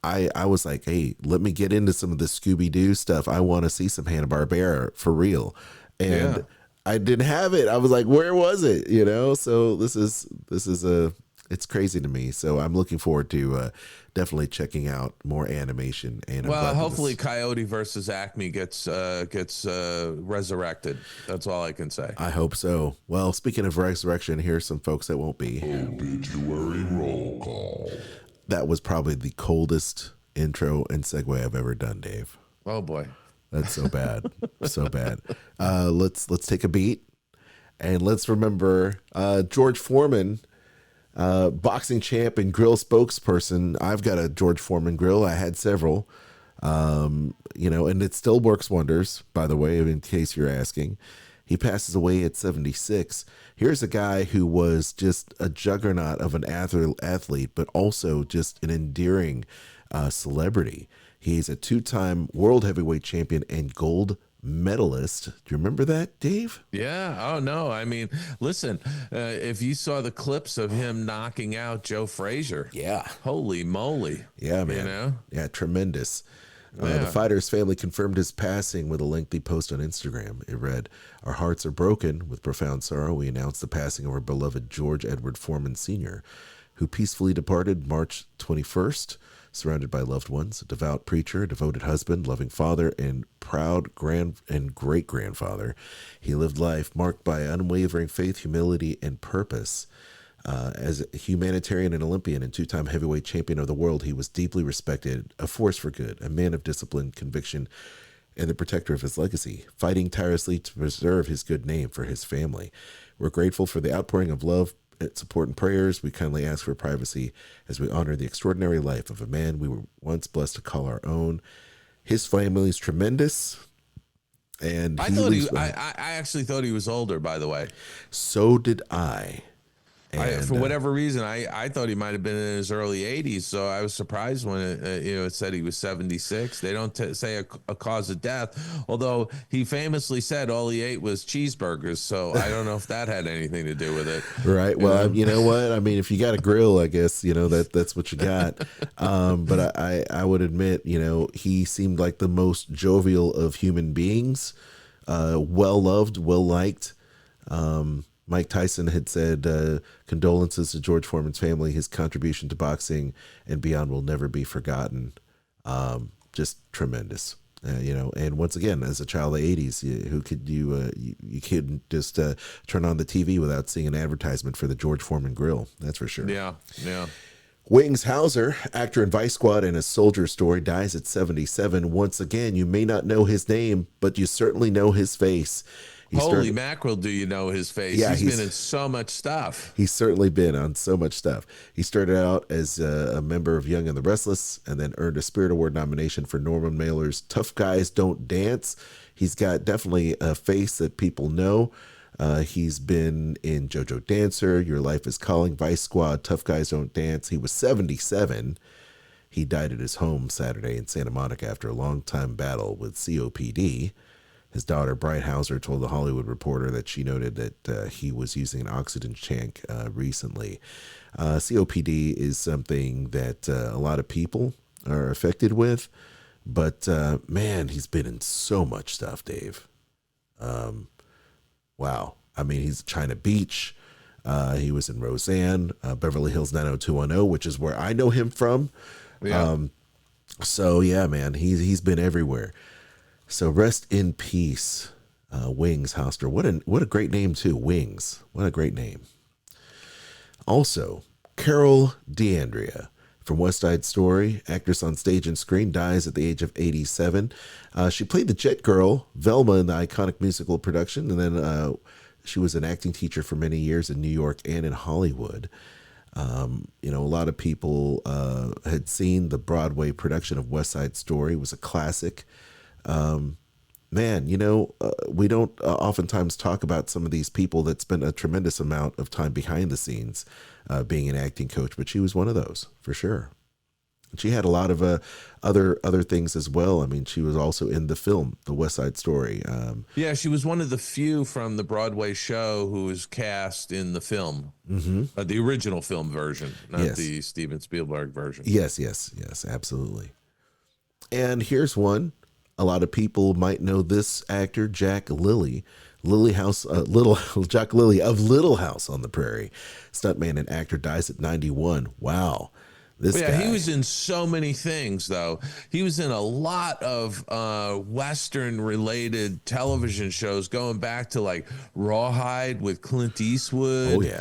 I was like, hey, let me get into some of the Scooby-Doo stuff. I want to see some Hanna-Barbera for real. And I didn't have it. I was like, where was it? So this is It's crazy to me. So I'm looking forward to definitely checking out more animation. And well, hopefully Coyote versus Acme gets resurrected. That's all I can say. I hope so. Well, speaking of resurrection, here's some folks that won't be. Obituary roll call. That was probably the coldest intro and segue I've ever done, Dave. Oh boy. That's so bad. So bad. Let's take a beat and let's remember George Foreman, boxing champ and grill spokesperson. I've got a George Foreman grill. I had several, and it still works wonders, by the way, in case you're asking. He passes away at 76. Here's a guy who was just a juggernaut of an athlete, but also just an endearing celebrity. He's a 2-time world heavyweight champion and gold medalist. Do you remember that, Dave? Yeah. Oh, no. I mean, listen, if you saw the clips of him knocking out Joe Frazier. Yeah. Holy moly. Yeah, man. You know? Yeah, tremendous. The fighter's family confirmed his passing with a lengthy post on Instagram. It read, "Our hearts are broken. With profound sorrow, we announce the passing of our beloved George Edward Foreman Sr., who peacefully departed March 21st. Surrounded by loved ones, a devout preacher, a devoted husband, loving father, and proud great-grandfather. He lived life marked by unwavering faith, humility, and purpose. As a humanitarian and Olympian and 2-time heavyweight champion of the world, he was deeply respected, a force for good, a man of discipline, conviction, and the protector of his legacy, fighting tirelessly to preserve his good name for his family. We're grateful for the outpouring of love, support, and prayers. We kindly ask for privacy as we honor the extraordinary life of a man we were once blessed to call our own. His family is tremendous." And I actually thought he was older, by the way. So did I. And, for whatever reason, I thought he might have been in his early 80s, so I was surprised when it said he was 76. They don't say a cause of death, although he famously said all he ate was cheeseburgers, so I don't know if that had anything to do with it. Right. Well, you know what? I mean, if you got a grill, I guess, that's what you got. But I would admit, he seemed like the most jovial of human beings, well-loved, well-liked. Mike Tyson had said, "Condolences to George Foreman's family. His contribution to boxing and beyond will never be forgotten." Just tremendous, And once again, as a child of the '80s, who could you couldn't just turn on the TV without seeing an advertisement for the George Foreman Grill. That's for sure. Yeah, yeah. Wings Hauser, actor in Vice Squad and A Soldier Story, dies at 77. Once again, you may not know his name, but you certainly know his face. Holy mackerel, do you know his face? Yeah, he's been in so much stuff. He's certainly been on so much stuff. He started out as a member of Young and the Restless and then earned a Spirit Award nomination for Norman Mailer's Tough Guys Don't Dance. He's got definitely a face that people know. He's been in JoJo Dancer, Your Life is Calling, Vice Squad, Tough Guys Don't Dance. He was 77. He died at his home Saturday in Santa Monica after a long-time battle with COPD. His daughter, Bright Hauser, told The Hollywood Reporter that she noted that he was using an oxygen tank recently. COPD is something that a lot of people are affected with, but man, he's been in so much stuff, Dave. Wow. I mean, he's China Beach. He was in Roseanne, Beverly Hills 90210, which is where I know him from. Yeah. So yeah, man, he's been everywhere. So rest in peace, Wings Hauser. What a great name too, Wings. What a great name. Also, Carol D'Andrea from West Side Story, actress on stage and screen, dies at the age of 87. She played the Jet Girl, Velma, in the iconic musical production, and then she was an acting teacher for many years in New York and in Hollywood. A lot of people had seen the Broadway production of West Side Story. It was a classic. We don't oftentimes talk about some of these people that spent a tremendous amount of time behind the scenes being an acting coach, but she was one of those for sure. And she had a lot of other things as well. I mean, she was also in the film, The West Side Story. Yeah, she was one of the few from the Broadway show who was cast in the film, the original film version, not the Steven Spielberg version. Yes, absolutely. And here's one. A lot of people might know this actor, Jack Lilly. Jack Lilly of Little House on the Prairie, stuntman and actor, dies at 91. Wow. This guy. He was in so many things, though. He was in a lot of Western-related television shows, going back to like Rawhide with Clint Eastwood. Oh, yeah.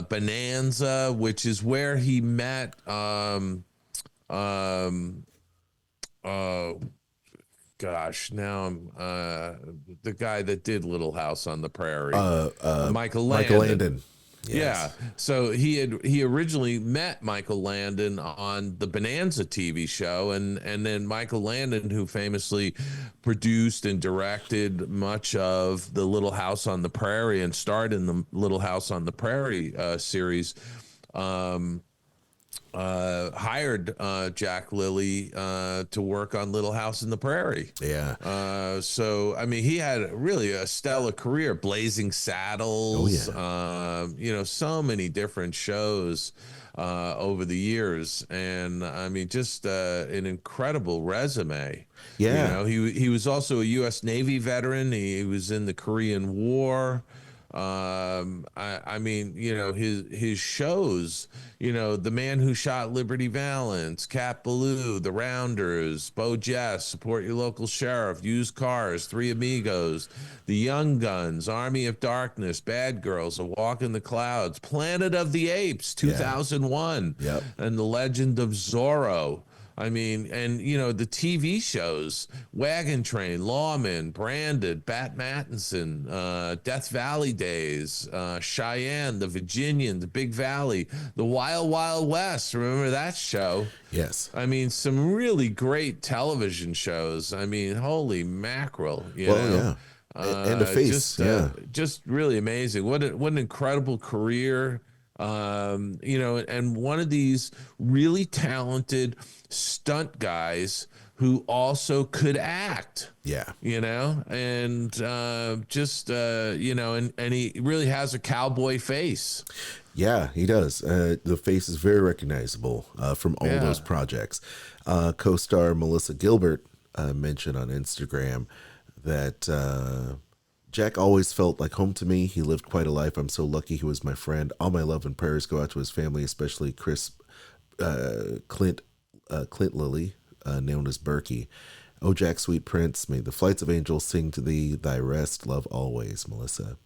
Bonanza, which is where he met now I'm the guy that did Little House on the Prairie. Michael Landon. Yes. Yeah. So he originally met Michael Landon on the Bonanza TV show, and then Michael Landon, who famously produced and directed much of the Little House on the Prairie and starred in the Little House on the Prairie series, hired Jack Lilly to work on Little House in the Prairie. Yeah. So I mean, he had really a stellar career. Blazing Saddles. Oh, yeah. So many different shows over the years, and I mean, just an incredible resume. Yeah. He was also a U.S. Navy veteran. He was in the Korean War. I mean, his shows, The Man Who Shot Liberty Valance, Cat Ballou, The Rounders, Bo Jess, Support Your Local Sheriff, Used Cars, Three Amigos, The Young Guns, Army of Darkness, Bad Girls, A Walk in the Clouds, Planet of the Apes, 2001, Yep. and The Legend of Zorro. I mean, and, the TV shows, Wagon Train, Lawman, Branded, Bat Mattinson, Death Valley Days, Cheyenne, The Virginian, The Big Valley, The Wild Wild West. Remember that show? Yes. I mean, some really great television shows. I mean, holy mackerel, Yeah. And The Face. Just really amazing. What an incredible career. And one of these really talented stunt guys who also could act. Yeah. And and he really has a cowboy face. Yeah, he does. The face is very recognizable from all those projects. Co-star Melissa Gilbert mentioned on Instagram that Jack always felt like home to me. He lived quite a life. I'm so lucky he was my friend. All my love and prayers go out to his family, especially Clint Lilly, known as Berkey. Oh, Jack, sweet prince, may the flights of angels sing to thee, thy rest, love always, Melissa.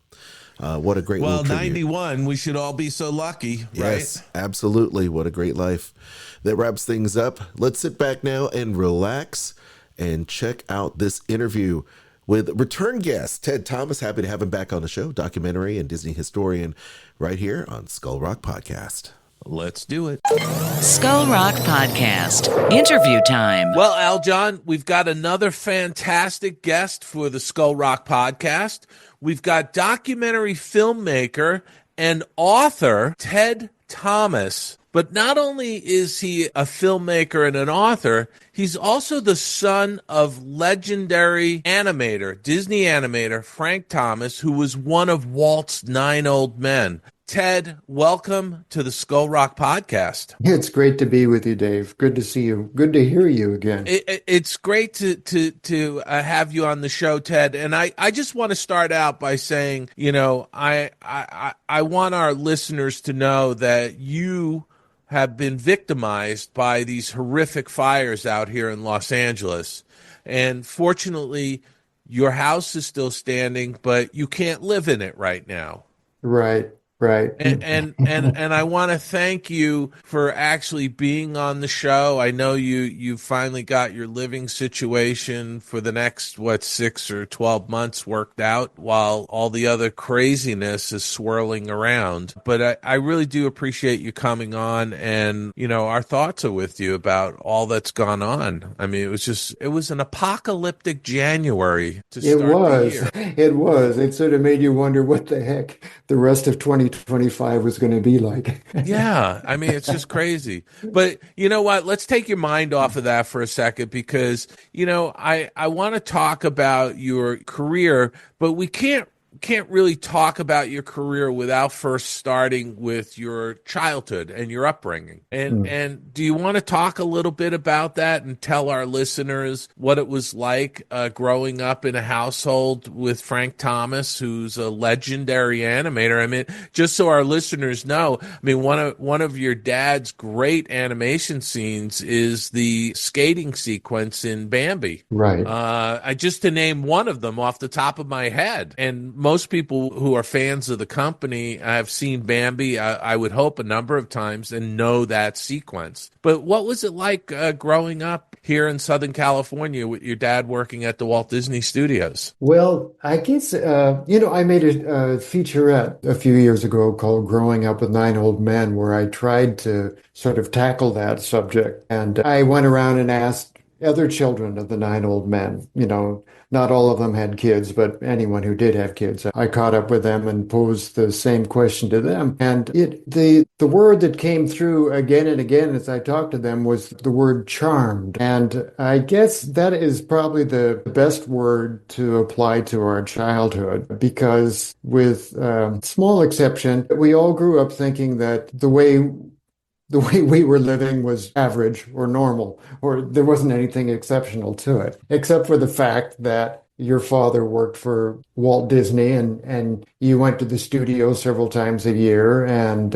What a great little tribute. 91, we should all be so lucky, right? Yes, absolutely. What a great life. That wraps things up. Let's sit back now and relax and check out this interview with return guest Ted Thomas. Happy to have him back on the show, documentary and Disney historian, right here on Skull Rock Podcast. Let's do it. Skull Rock Podcast. Interview time. Well, Aljon, we've got another fantastic guest for the Skull Rock Podcast. We've got documentary filmmaker and author Ted Thomas. But not only is he a filmmaker and an author, he's also the son of legendary animator, Disney animator Frank Thomas, who was one of Walt's 9 old men. Ted, welcome to the Skull Rock Podcast. It's great to be with you, Dave. Good to see you. Good to hear you again. It's great to have you on the show, Ted. And I just want to start out by saying, I want our listeners to know that you have been victimized by these horrific fires out here in Los Angeles. And fortunately, your house is still standing, but you can't live in it right now. Right. And I want to thank you for actually being on the show. I know you finally got your living situation for the next 6 or 12 months worked out while all the other craziness is swirling around. But I really do appreciate you coming on, and our thoughts are with you about all that's gone on. I mean, it was an apocalyptic January to start the year. It was. It sort of made you wonder what the heck the rest of 2025 was going to be like. Yeah, I mean, it's just crazy. But you know what? Let's take your mind off of that for a second, because, I want to talk about your career, but we can't can't really talk about your career without first starting with your childhood and your upbringing. And do you want to talk a little bit about that and tell our listeners what it was like growing up in a household with Frank Thomas, who's a legendary animator? I mean, just so our listeners know, I mean, one of your dad's great animation scenes is the skating sequence in Bambi. Right. I just to name one of them off the top of my head. And most people who are fans of the company have seen Bambi, I would hope, a number of times and know that sequence. But what was it like growing up here in Southern California with your dad working at the Walt Disney Studios? Well, I guess, I made a featurette a few years ago called Growing Up with Nine Old Men, where I tried to sort of tackle that subject. And I went around and asked other children of the nine old men. Not all of them had kids, but anyone who did have kids, I caught up with them and posed the same question to them. And the word that came through again and again as I talked to them was the word charmed. And I guess that is probably the best word to apply to our childhood, because with small exception, we all grew up thinking that the way we were living was average or normal, or there wasn't anything exceptional to it, except for the fact that your father worked for Walt Disney and you went to the studio several times a year, and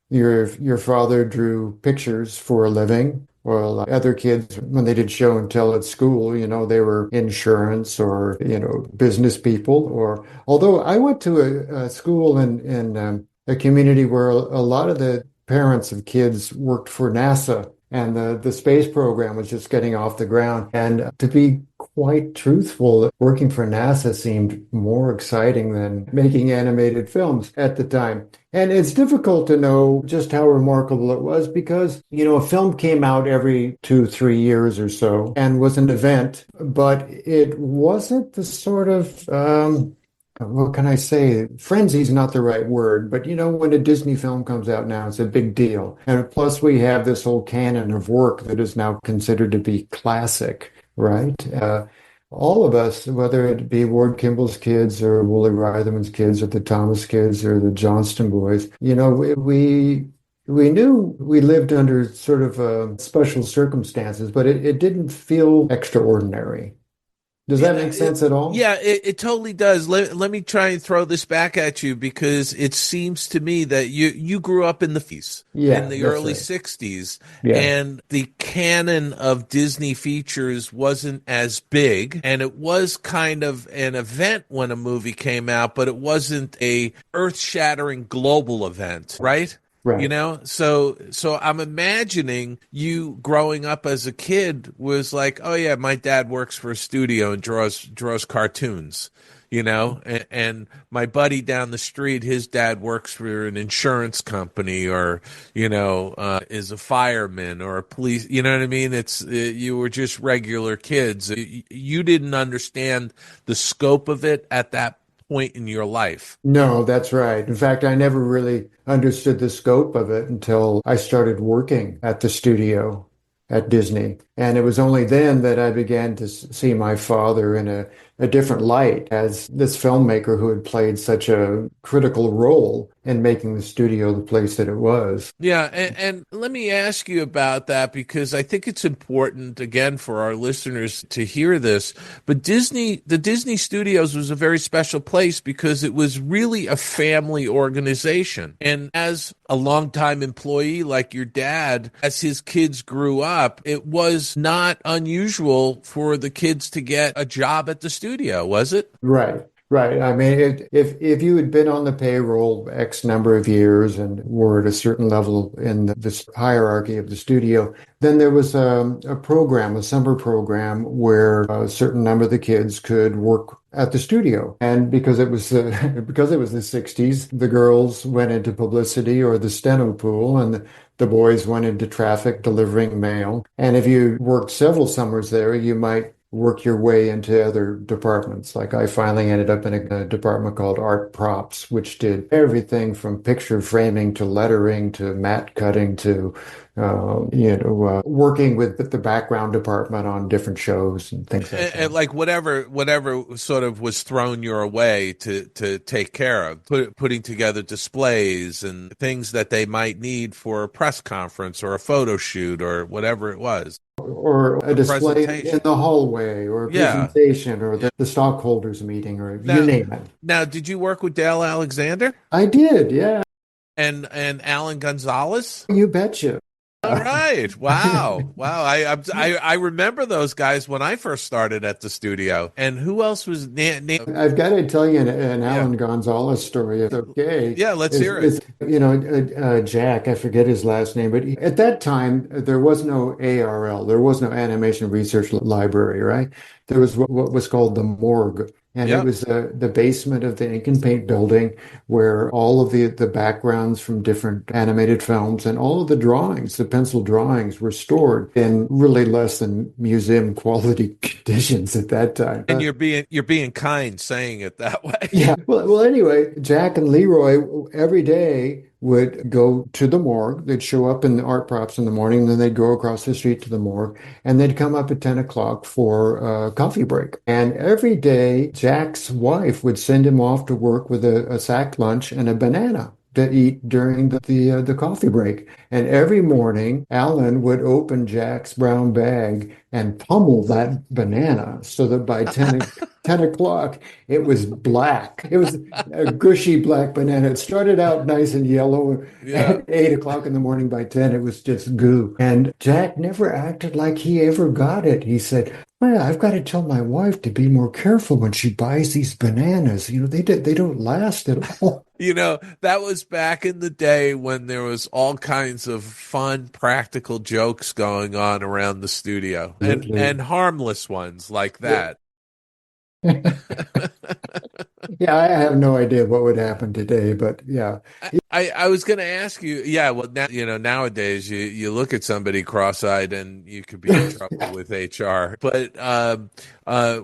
your father drew pictures for a living. Well, other kids, when they did show and tell at school, they were insurance or, business people. Or although I went to a school in a community where a lot of the parents of kids worked for NASA, and the space program was just getting off the ground. And to be quite truthful, working for NASA seemed more exciting than making animated films at the time. And it's difficult to know just how remarkable it was because, a film came out every 2-3 years or so and was an event, but it wasn't the sort of what can I say? Frenzy is not the right word, but when a Disney film comes out now, it's a big deal. And plus we have this whole canon of work that is now considered to be classic, right? All of us, whether it be Ward Kimball's kids or Wooly Reitherman's kids or the Thomas kids or the Johnston boys, we knew we lived under sort of special circumstances, but it didn't feel extraordinary. Does that make sense at all? Yeah, it totally does. Let me try and throw this back at you, because it seems to me that you grew up in the 50s, in the early 60s, and the canon of Disney features wasn't as big, and it was kind of an event when a movie came out, but it wasn't a earth-shattering global event, right? Right. So I'm imagining you growing up as a kid was like, oh yeah, my dad works for a studio and draws cartoons, and my buddy down the street, his dad works for an insurance company or, is a fireman or a police, you know what I mean? You were just regular kids. You didn't understand the scope of it at that point in your life. No, that's right. In fact, I never really understood the scope of it until I started working at the studio at Disney. And it was only then that I began to see my father in a different light as this filmmaker who had played such a critical role in making the studio the place that it was. Yeah, and let me ask you about that, because I think it's important, again, for our listeners to hear this. But the Disney Studios was a very special place because it was really a family organization. And as a longtime employee like your dad, as his kids grew up, it was not unusual for the kids to get a job at the studio, was it? Right. Right. I mean, if you had been on the payroll X number of years and were at a certain level in this hierarchy of the studio, then there was a summer program where a certain number of the kids could work at the studio. And because it was the 60s, the girls went into publicity or the steno pool, and the boys went into traffic delivering mail. And if you worked several summers there, you might work your way into other departments. Like I finally ended up in a department called Art Props, which did everything from picture framing to lettering to matte cutting to working with the background department on different shows and things like that. And like whatever sort of was thrown your way to take care of, putting together displays and things that they might need for a press conference or a photo shoot or whatever it was. Or a display in the hallway or a presentation or the stockholders meeting or you name it. Now, did you work with Dale Alexander? I did, yeah. And Alan Gonzalez? You betcha. All right. Wow. Wow. I remember those guys when I first started at the studio. And who else was I've got to tell you an Alan Gonzalez story. It's okay. Yeah, let's hear it. Jack, I forget his last name, but at that time, there was no ARL. There was no Animation Research Library, right? There was what was called the morgue. And it was the basement of the Ink and Paint building where all of the backgrounds from different animated films and all of the drawings, the pencil drawings, were stored in really less than museum quality conditions at that time. And you're being kind saying it that way. Yeah. Well, anyway, Jack and Leroy every day would go to the morgue. They'd show up in the Art Props in the morning, then they'd go across the street to the morgue, and they'd come up at 10 o'clock for a coffee break. And every day, Jack's wife would send him off to work with a sack lunch and a banana to eat during the coffee break. And every morning, Alan would open Jack's brown bag and pummel that banana so that by 10 o'clock, it was black. It was a gushy black banana. It started out nice and yellow. At 8 o'clock in the morning, by 10, it was just goo. And Jack never acted like he ever got it. He said, well, I've got to tell my wife to be more careful when she buys these bananas. They don't last at all. That was back in the day when there was all kinds of fun, practical jokes going on around the studio and harmless ones like that. Yeah, I have no idea what would happen today, but yeah. I was going to ask you, well, now, nowadays you look at somebody cross-eyed and you could be in trouble with HR. But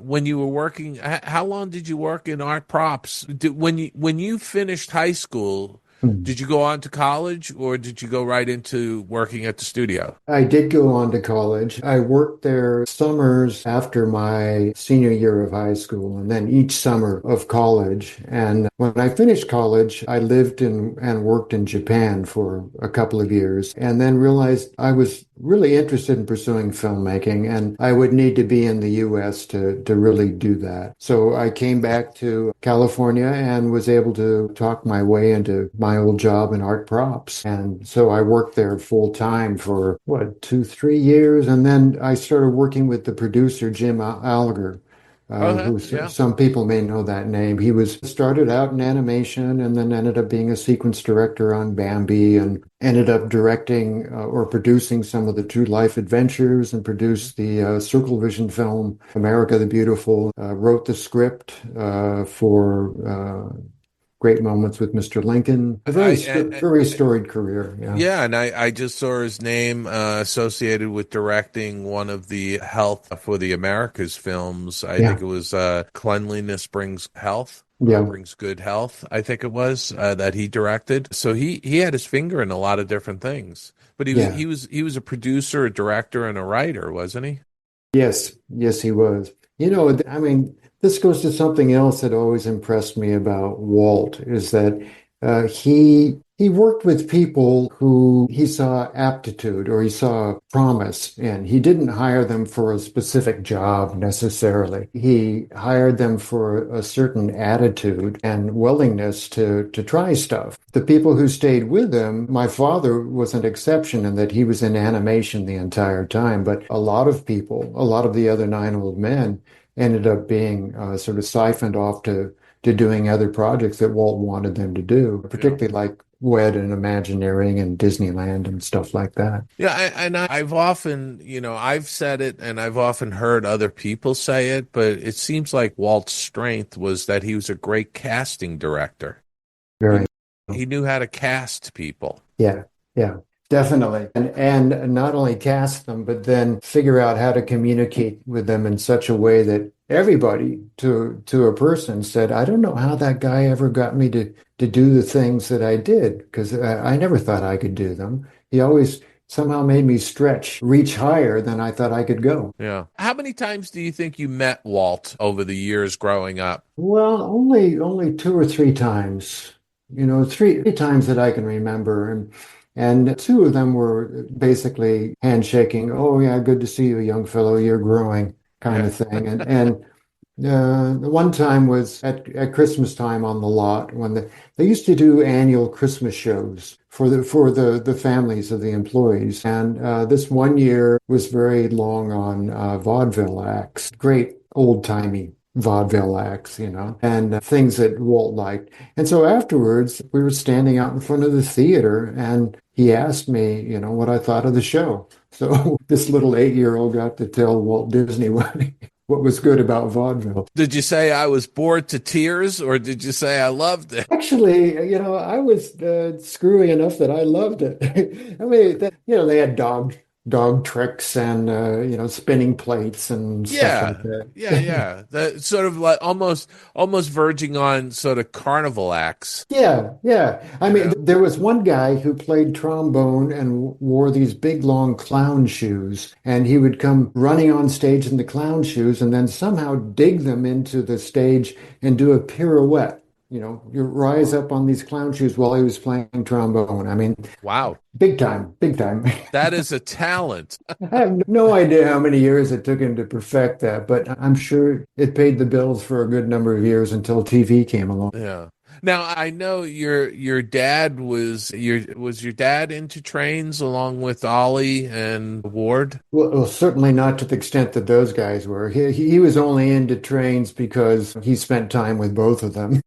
when you were working, how long did you work in Art Props? When you finished high school, did you go on to college or did you go right into working at the studio? I did go on to college. I worked there summers after my senior year of high school and then each summer of college. And when I finished college, I lived and worked in Japan for a couple of years and then realized I was really interested in pursuing filmmaking and I would need to be in the U.S. to really do that. So I came back to California and was able to talk my way into my old job in Art Props. And so I worked there full time for 2-3 years. And then I started working with the producer, Jim Alger. Some people may know that name. He started out in animation and then ended up being a sequence director on Bambi and ended up directing or producing some of the True Life Adventures and produced the Circle Vision film America the Beautiful, wrote the script for Great Moments with Mr. Lincoln. A very storied career. Yeah, and I just saw his name associated with directing one of the Health for the Americas films. I think it was Cleanliness Brings Health. Brings Good Health, I think it was, that he directed. So he had his finger in a lot of different things. But he was a producer, a director, and a writer, wasn't he? Yes, he was. This goes to something else that always impressed me about Walt is that he worked with people who he saw aptitude or he saw promise in. He didn't hire them for a specific job necessarily. He hired them for a certain attitude and willingness to try stuff. The people who stayed with him, my father was an exception in that he was in animation the entire time, but a lot of the other 9 old men ended up being sort of siphoned off to doing other projects that Walt wanted them to do, particularly like WED and Imagineering and Disneyland and stuff like that. Yeah, I've often, I've said it and I've often heard other people say it, but it seems like Walt's strength was that he was a great casting director. Very. He knew how to cast people. Yeah. Definitely. And not only cast them, but then figure out how to communicate with them in such a way that everybody to a person said, I don't know how that guy ever got me to do the things that I did, because I never thought I could do them. He always somehow made me stretch, reach higher than I thought I could go. Yeah. How many times do you think you met Walt over the years growing up? Well, only two or three times, three times that I can remember. And two of them were basically handshaking. Oh yeah, good to see you, young fellow. You're growing, kind Yeah. of thing. And the one time was at Christmas time on the lot when they used to do annual Christmas shows for the families of the employees. And this one year was very long on vaudeville acts, great old timey vaudeville acts, and things that Walt liked. And so afterwards, we were standing out in front of the theater, and he asked me, what I thought of the show. So this little 8-year-old got to tell Walt Disney what was good about vaudeville. Did you say I was bored to tears, or did you say I loved it? Actually, I was screwy enough that I loved it. I mean, they had dog tricks and spinning plates and stuff like Yeah, that. yeah. That sort of like almost verging on sort of carnival acts. Yeah, yeah. I You mean, know? there was one guy who played trombone and wore these big long clown shoes, and he would come running on stage in the clown shoes and then somehow dig them into the stage and do a pirouette. You rise up on these clown shoes while he was playing trombone. I mean, Wow, big time, big time. that is a talent. I have no idea how many years it took him to perfect that, but I'm sure it paid the bills for a good number of years until TV came along. Yeah. Now I know your dad was your dad into trains along with Ollie and Ward? Well, certainly not to the extent that those guys were. He was only into trains because he spent time with both of them.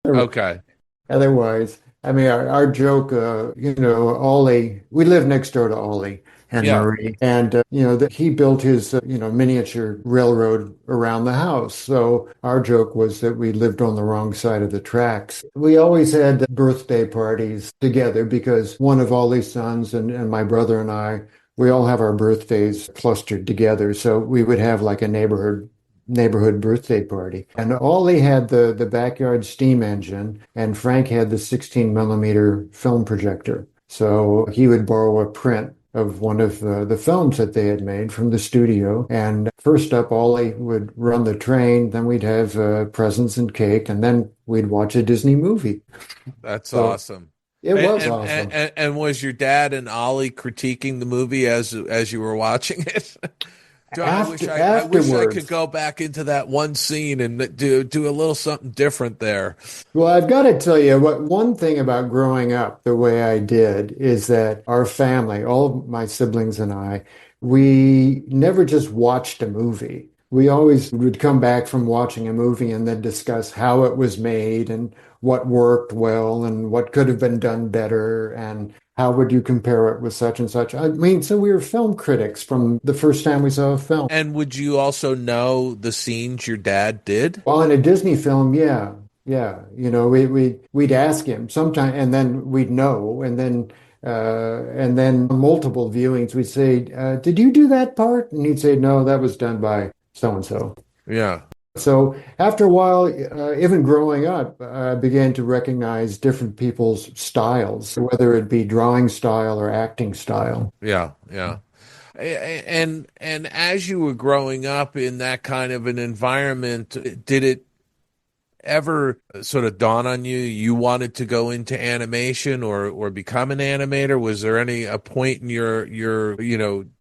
Okay. Otherwise, I mean, our joke, Ollie, we live next door to Ollie and Yeah. Marie, and, that he built his, miniature railroad around the house. So our joke was that we lived on the wrong side of the tracks. We always had birthday parties together because one of Ollie's sons and my brother and I, we all have our birthdays clustered together. So we would have like a neighborhood birthday party. And Ollie had the backyard steam engine, and Frank had the 16 millimeter film projector. So he would borrow a print of one of the films that they had made from the studio. And first up, Ollie would run the train, then we'd have presents and cake, and then we'd watch a Disney movie. That's So awesome. it was And, awesome. and was your dad and Ollie critiquing the movie as you were watching it? I wish I could Afterwards, go back into that one scene and do a little something different there. well, I've got to tell you what one thing about growing up the way I did is that our family, all of my siblings and I, we never just watched a movie. We always would come back from watching a movie and then discuss how it was made and what worked well and what could have been done better and how would you compare it with such and such. I mean, so we were film critics from the first time we saw a film. And would you also know the scenes your dad did? Well, in a Disney film, yeah, yeah. We'd ask him sometime, and then we'd know, and then multiple viewings, we'd say, "Did you do that part?" And he'd say, "No, that was done by so and so." Yeah. So after a while, even growing up, I began to recognize different people's styles, whether it be drawing style or acting style. Yeah, yeah. And as you were growing up in that kind of an environment, did it ever sort of dawn on you you wanted to go into animation or become an animator? Was there a point in your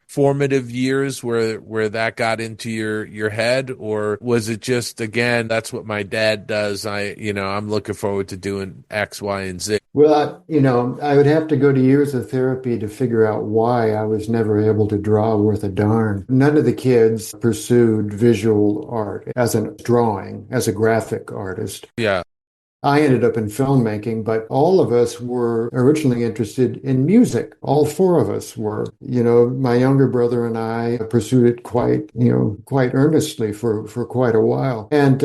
formative years where that got into your head, or was it just, again, that's what my dad does, I'm looking forward to doing X, Y, and Z? Well, I would have to go to years of therapy to figure out why I was never able to draw worth a darn. None of the kids pursued visual art as a drawing, as a graphic artist. Yeah. I ended up in filmmaking, but all of us were originally interested in music. All four of us were. My younger brother and I pursued it quite earnestly for quite a while. And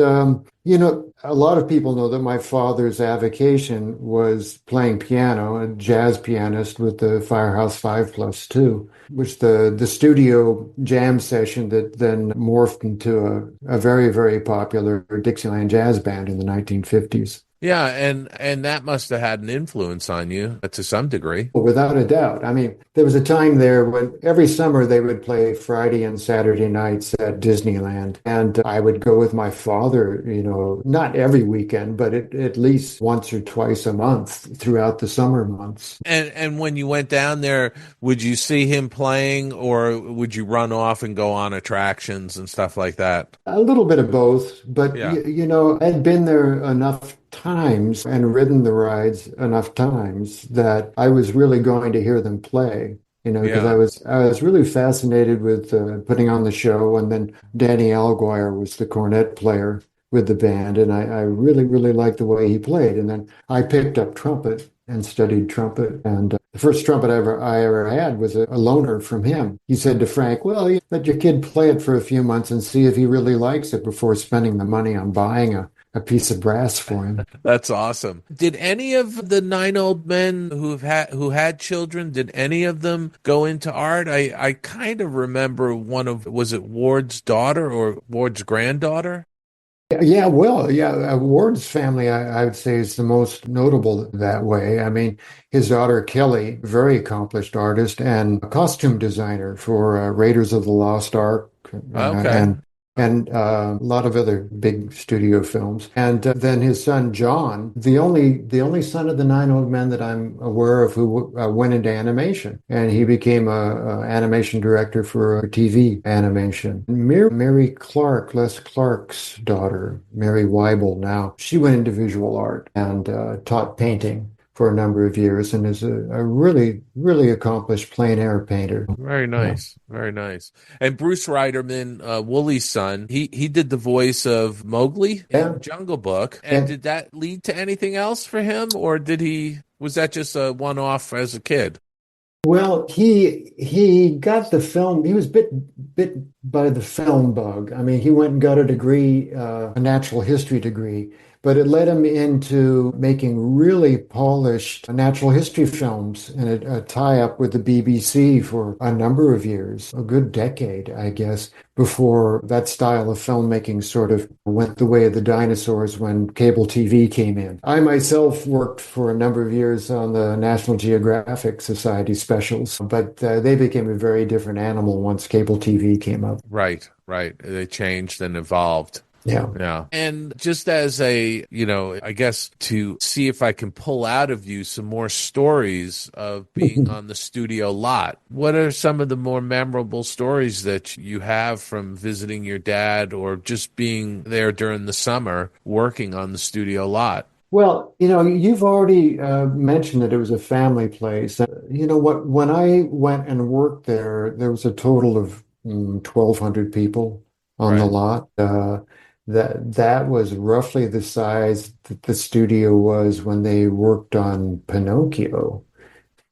You know, a lot of people know that my father's avocation was playing piano, a jazz pianist with the Firehouse 5+2, which the studio jam session that then morphed into a very, very popular Dixieland jazz band in the 1950s. Yeah, and that must have had an influence on you to some degree. Well, without a doubt. I mean, there was a time there when every summer they would play Friday and Saturday nights at Disneyland. And I would go with my father, you know, not every weekend, but at least once or twice a month throughout the summer months. And when you went down there, would you see him playing, or would you run off and go on attractions and stuff like that? A little bit of both, but Yeah. you know, I'd been there enough times and ridden the rides enough times that I was really going to hear them play. You know, because Yeah. I was really fascinated with putting on the show, and then Danny Alguire was the cornet player with the band, and I really really liked the way he played. And then I picked up trumpet and studied trumpet, and the first trumpet I ever had was a loaner from him. He said to Frank, "Well, you let your kid play it for a few months and see if he really likes it before spending the money on buying a piece of brass for him." That's awesome. Did any of the nine old men who had children, did any of them go into art? I kind of remember one of, was it Ward's daughter or Ward's granddaughter? Yeah, well, yeah, Ward's family, I would say, is the most notable that way. I mean, his daughter Kelly, very accomplished artist and costume designer for Raiders of the Lost Ark, Okay. and a lot of other big studio films. And then his son John, the only son of the nine old men that I'm aware of who went into animation, and he became a animation director for TV animation. Mary Clark, Les Clark's daughter, Mary Weibel, now she went into visual art and taught painting for a number of years, and is a really, really accomplished plein air painter. Very Yeah. nice. Very nice. And Bruce Reiderman, Woolie's son, he did the voice of Mowgli Yeah. in Jungle Book. And And did that lead to anything else for him, or was that just a one-off as a kid? well, he got the film. He was bit by the film bug. I mean, he went and got a degree, a natural history degree, but it led him into making really polished natural history films and a tie-up with the BBC for a number of years, a good decade, I guess, before that style of filmmaking sort of went the way of the dinosaurs when cable TV came in. I myself worked for a number of years on the National Geographic Society specials, but they became a very different animal once cable TV came up. Right, right. They changed and evolved. Yeah. Yeah. And just as a, I guess to see if I can pull out of you some more stories of being on the studio lot, what are some of the more memorable stories that you have from visiting your dad or just being there during the summer working on the studio lot? Well, you know, you've already mentioned that it was a family place. You know what? When I went and worked there, there was a total of 1,200 people on the Right. lot. That was roughly the size that the studio was when they worked on Pinocchio.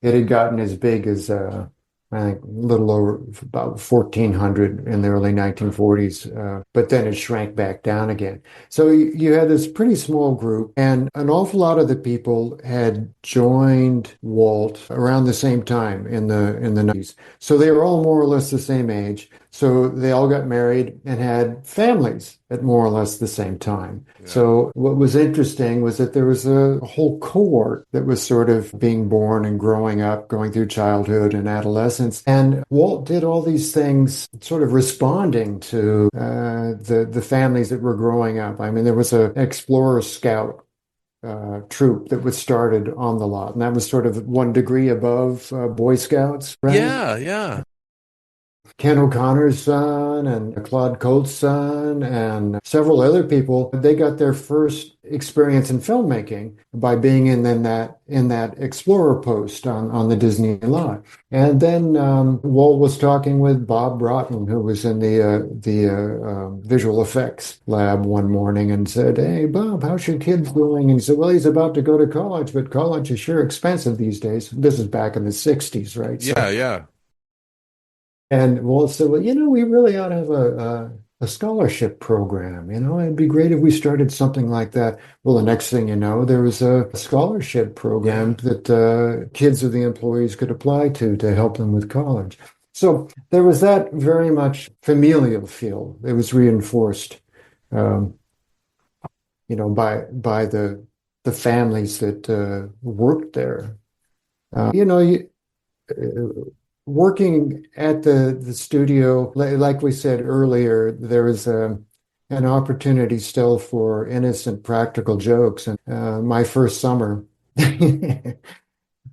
It had gotten as big as I think a little over about 1,400 in the early 1940s, but then it shrank back down again. So you had this pretty small group, and an awful lot of the people had joined Walt around the same time in the 90s. So they were all more or less the same age. So they all got married and had families at more or less the same time. Yeah. So what was interesting was that there was a whole cohort that was sort of being born and growing up, going through childhood and adolescence. And Walt did all these things sort of responding to the families that were growing up. I mean, there was an Explorer Scout troop that was started on the lot, and that was sort of one degree above Boy Scouts, right? Yeah, yeah. Ken O'Connor's son and Claude Coates' son and several other people, they got their first experience in filmmaking by being in that Explorer post on the Disney lot. And then Walt was talking with Bob Broughton, who was in the visual effects lab one morning, and said, "Hey, Bob, how's your kid doing?" And he said, "Well, he's about to go to college, but college is sure expensive these days." This is back in the 60s, right? Yeah, yeah. And Walt said, "Well, you know, we really ought to have a scholarship program. It'd be great if we started something like that. Well, the next thing you know, there was a scholarship program that kids of the employees could apply to help them with college. So there was that very much familial feel. It was reinforced, um, by the families that worked there. You, working at the studio, like we said earlier, there is an opportunity still for innocent practical jokes. And my first summer,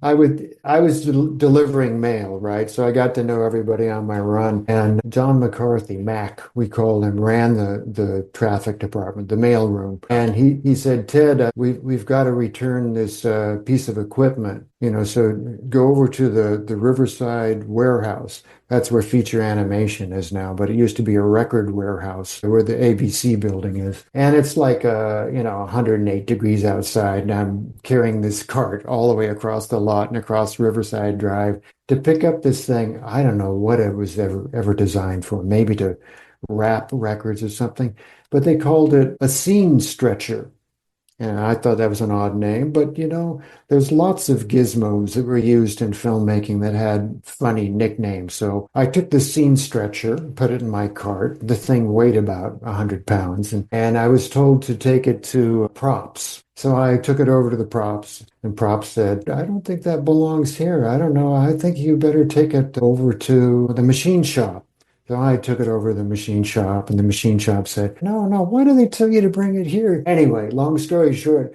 I was delivering mail, right? So I got to know everybody on my run. And John McCarthy, Mac, we called him, ran the traffic department, the mail room. And he said, Ted, we've got to return this piece of equipment, so go over to the Riverside warehouse. That's where feature animation is now, but it used to be a record warehouse where the ABC building is. And it's like, 108 degrees outside, and I'm carrying this cart all the way across the lot and across Riverside Drive to pick up this thing. I don't know what it was ever designed for, maybe to wrap records or something, but they called it a scene stretcher. And I thought that was an odd name, but there's lots of gizmos that were used in filmmaking that had funny nicknames. So I took the scene stretcher, put it in my cart. The thing weighed about 100 pounds, and I was told to take it to props. So I took it over to the props, and props said, I don't think that belongs here. I don't know. I think you better take it over to the machine shop. So I took it over to the machine shop, and the machine shop said, no, why do they tell you to bring it here? Anyway, long story short,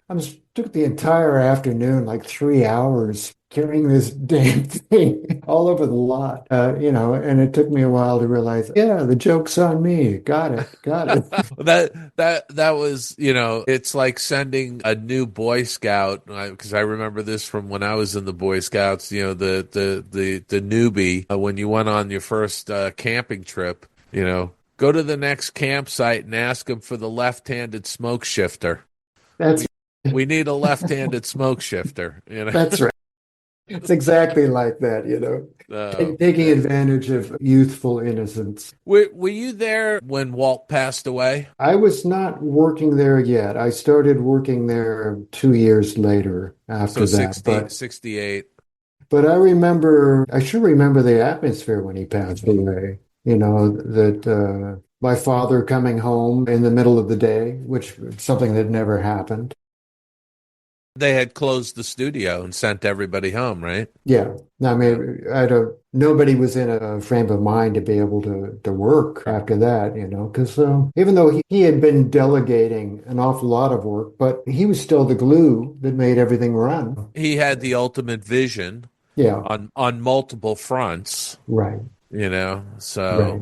took the entire afternoon, like 3 hours, carrying this damn thing all over the lot, and it took me a while to realize, yeah, the joke's on me. Got it. That was, it's like sending a new Boy Scout, because I remember this from when I was in the Boy Scouts, the newbie, when you went on your first camping trip, go to the next campsite and ask them for the left-handed smoke shifter. We need a left-handed smoke shifter, That's right. It's exactly like that, taking advantage of youthful innocence. Were you there when Walt passed away? I was not working there yet. I started working there 2 years later after that. 68. But I sure remember the atmosphere when he passed away. That my father coming home in the middle of the day, which is something that never happened. They had closed the studio and sent everybody home, right? Yeah. I mean, nobody was in a frame of mind to be able to work after that, because even though he had been delegating an awful lot of work, but he was still the glue that made everything run. He had the ultimate vision on multiple fronts. Right. Right.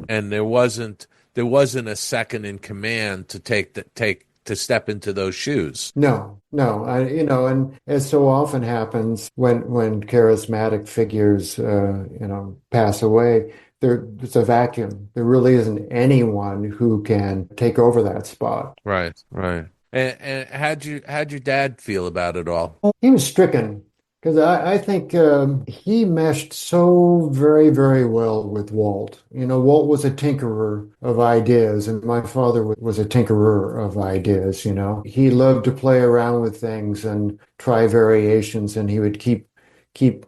And there wasn't a second in command to step into those shoes. No, and as so often happens when charismatic figures, pass away, there's a vacuum. There really isn't anyone who can take over that spot. Right. And how'd your dad feel about it all? He was stricken. Because I think he meshed so very, very well with Walt. Walt was a tinkerer of ideas, and my father was a tinkerer of ideas, He loved to play around with things and try variations, and he would keep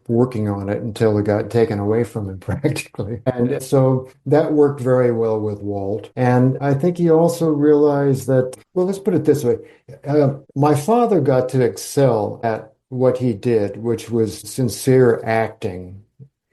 working on it until it got taken away from him practically. And so that worked very well with Walt. And I think he also realized that, well, let's put it this way. My father got to excel at what he did, which was sincere acting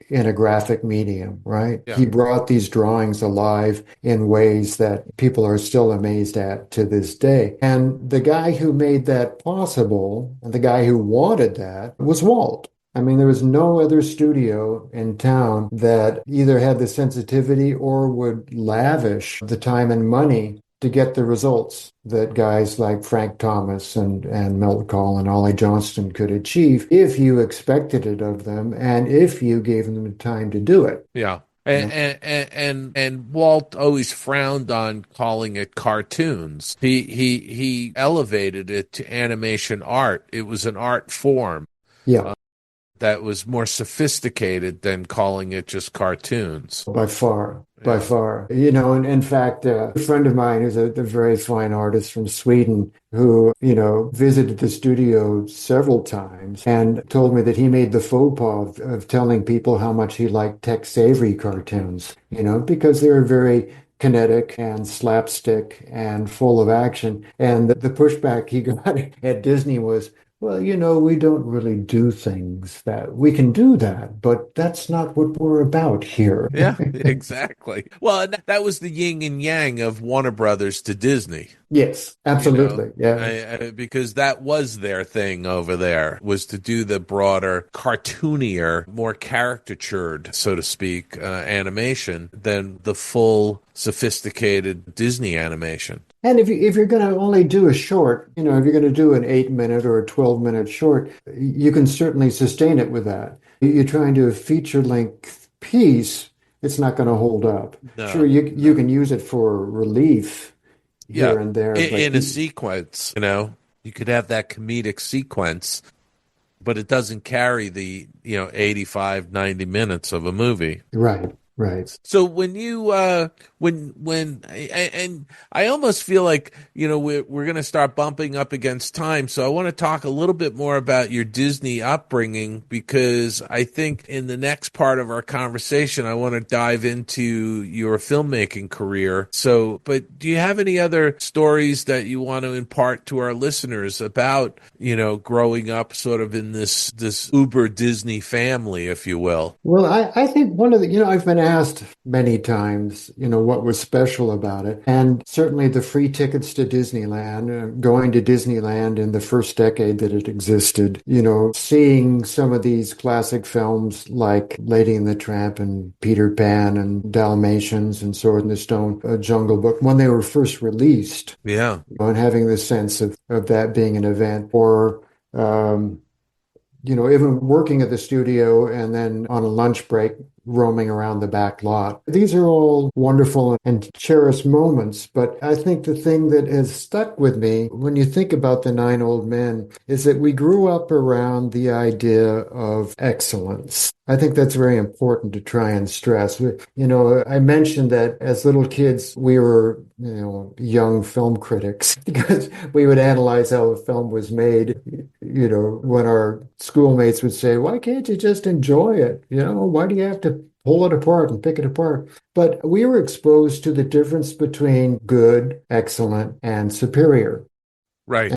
in a graphic medium, right? Yeah. He brought these drawings alive in ways that people are still amazed at to this day. And the guy who made that possible, and the guy who wanted that, was Walt. I mean, there was no other studio in town that either had the sensitivity or would lavish the time and money to get the results that guys like Frank Thomas and Milt Kahl and Ollie Johnston could achieve if you expected it of them and if you gave them the time to do it. Yeah. And Walt always frowned on calling it cartoons. He elevated it to animation art. It was an art form. Yeah. that was more sophisticated than calling it just cartoons. By far, by far. You know, and in fact, a friend of mine who's a very fine artist from Sweden who, you know, visited the studio several times and told me that he made the faux pas of telling people how much he liked Tex Avery cartoons, you know, because they were very kinetic and slapstick and full of action. And the pushback he got at Disney was, well, you know, we don't really do things that we can do that, but that's not what we're about here. Yeah, exactly. Well, and that was the yin and yang of Warner Brothers to Disney. Yes, absolutely. You know, Yeah. because that was their thing over there, was to do the broader, cartoonier, more caricatured, so to speak, animation than the full, sophisticated Disney animation. And if you're going to only do a short, you know, if you're going to do an 8 minute or a 12-minute short, you can certainly sustain it with that. You're trying to do a feature length piece, it's not going to hold up. No. Sure, you can use it for relief here and there. In a sequence, you know, you could have that comedic sequence, but it doesn't carry the, 85, 90 minutes of a movie. Right. Right. So when you and I almost feel like, we're going to start bumping up against time. So I want to talk a little bit more about your Disney upbringing, because I think in the next part of our conversation, I want to dive into your filmmaking career. So, but do you have any other stories that you want to impart to our listeners about, growing up sort of in this uber Disney family, if you will? Well, I think one of the, I've been asked many times, what was special about it. And certainly the free tickets to Disneyland, going to Disneyland in the first decade that it existed, seeing some of these classic films like Lady and the Tramp and Peter Pan and Dalmatians and Sword in the Stone, Jungle Book, when they were first released. Yeah. And having the sense of that being an event, or even working at the studio and then on a lunch break, roaming around the back lot. These are all wonderful and cherished moments, but I think the thing that has stuck with me when you think about the Nine Old Men is that we grew up around the idea of excellence. I think that's very important to try and stress. I mentioned that as little kids, we were, young film critics, because we would analyze how a film was made, when our schoolmates would say, why can't you just enjoy it? Why do you have to pull it apart and pick it apart? But we were exposed to the difference between good, excellent, and superior. Right.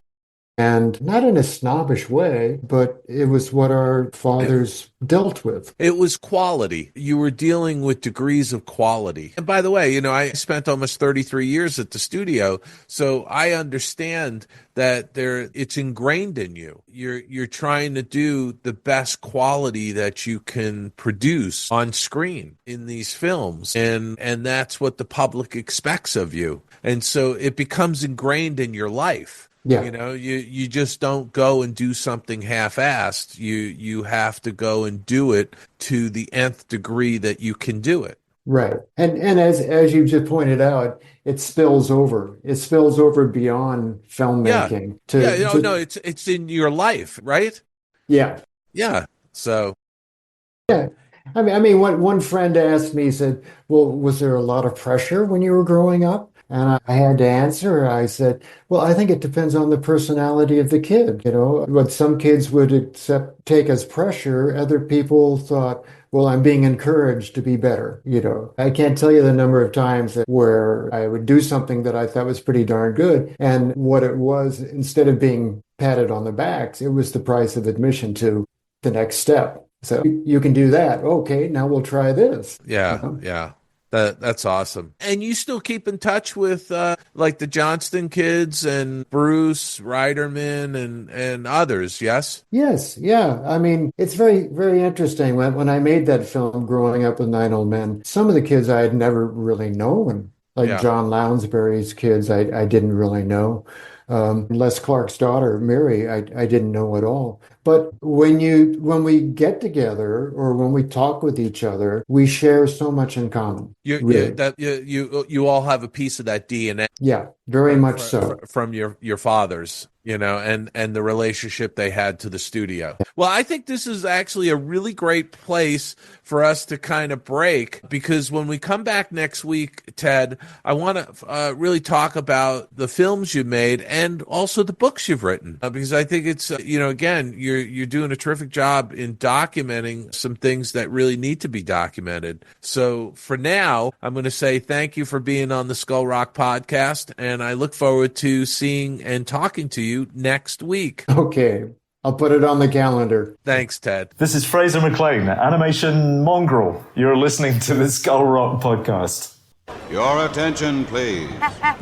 And not in a snobbish way, but it was what our fathers dealt with. It was quality. You were dealing with degrees of quality. And by the way, I spent almost 33 years at the studio, so I understand that it's ingrained in you. You're trying to do the best quality that you can produce on screen in these films, and that's what the public expects of you. And so it becomes ingrained in your life. Yeah. You just don't go and do something half-assed. You have to go and do it to the nth degree that you can do it. Right. And as you just pointed out, it spills over. It spills over beyond filmmaking. It's in your life, right? Yeah. Yeah. So. Yeah. I mean, one friend asked me, he said, well, was there a lot of pressure when you were growing up? And I had to answer. I said, well, I think it depends on the personality of the kid. What some kids would take as pressure, other people thought, well, I'm being encouraged to be better. I can't tell you the number of times where I would do something that I thought was pretty darn good. And what it was, instead of being patted on the backs, it was the price of admission to the next step. So you can do that. Okay, now we'll try this. Yeah, yeah. That's awesome. And you still keep in touch with like the Johnston kids and Bruce Reiderman and others, yes? Yes, yeah. I mean, it's very, very interesting. When I made that film, Growing Up with Nine Old Men, some of the kids I had never really known. Like John Lounsbury's kids, I didn't really know. Les Clark's daughter, Mary, I didn't know at all. But when we get together or when we talk with each other, we share so much in common. You all have a piece of that DNA. Yeah, very much so. From your fathers. and the relationship they had to the studio. Well, I think this is actually a really great place for us to kind of break, because when we come back next week, Ted, I want to really talk about the films you made and also the books you've written, because I think it's, again, you're doing a terrific job in documenting some things that really need to be documented. So for now, I'm going to say thank you for being on the Skull Rock podcast, and I look forward to seeing and talking to you next week. Okay, I'll put it on the calendar. Thanks, Ted. This is Fraser McLean, animation mongrel. You're listening to the Skull Rock podcast. Your attention, please.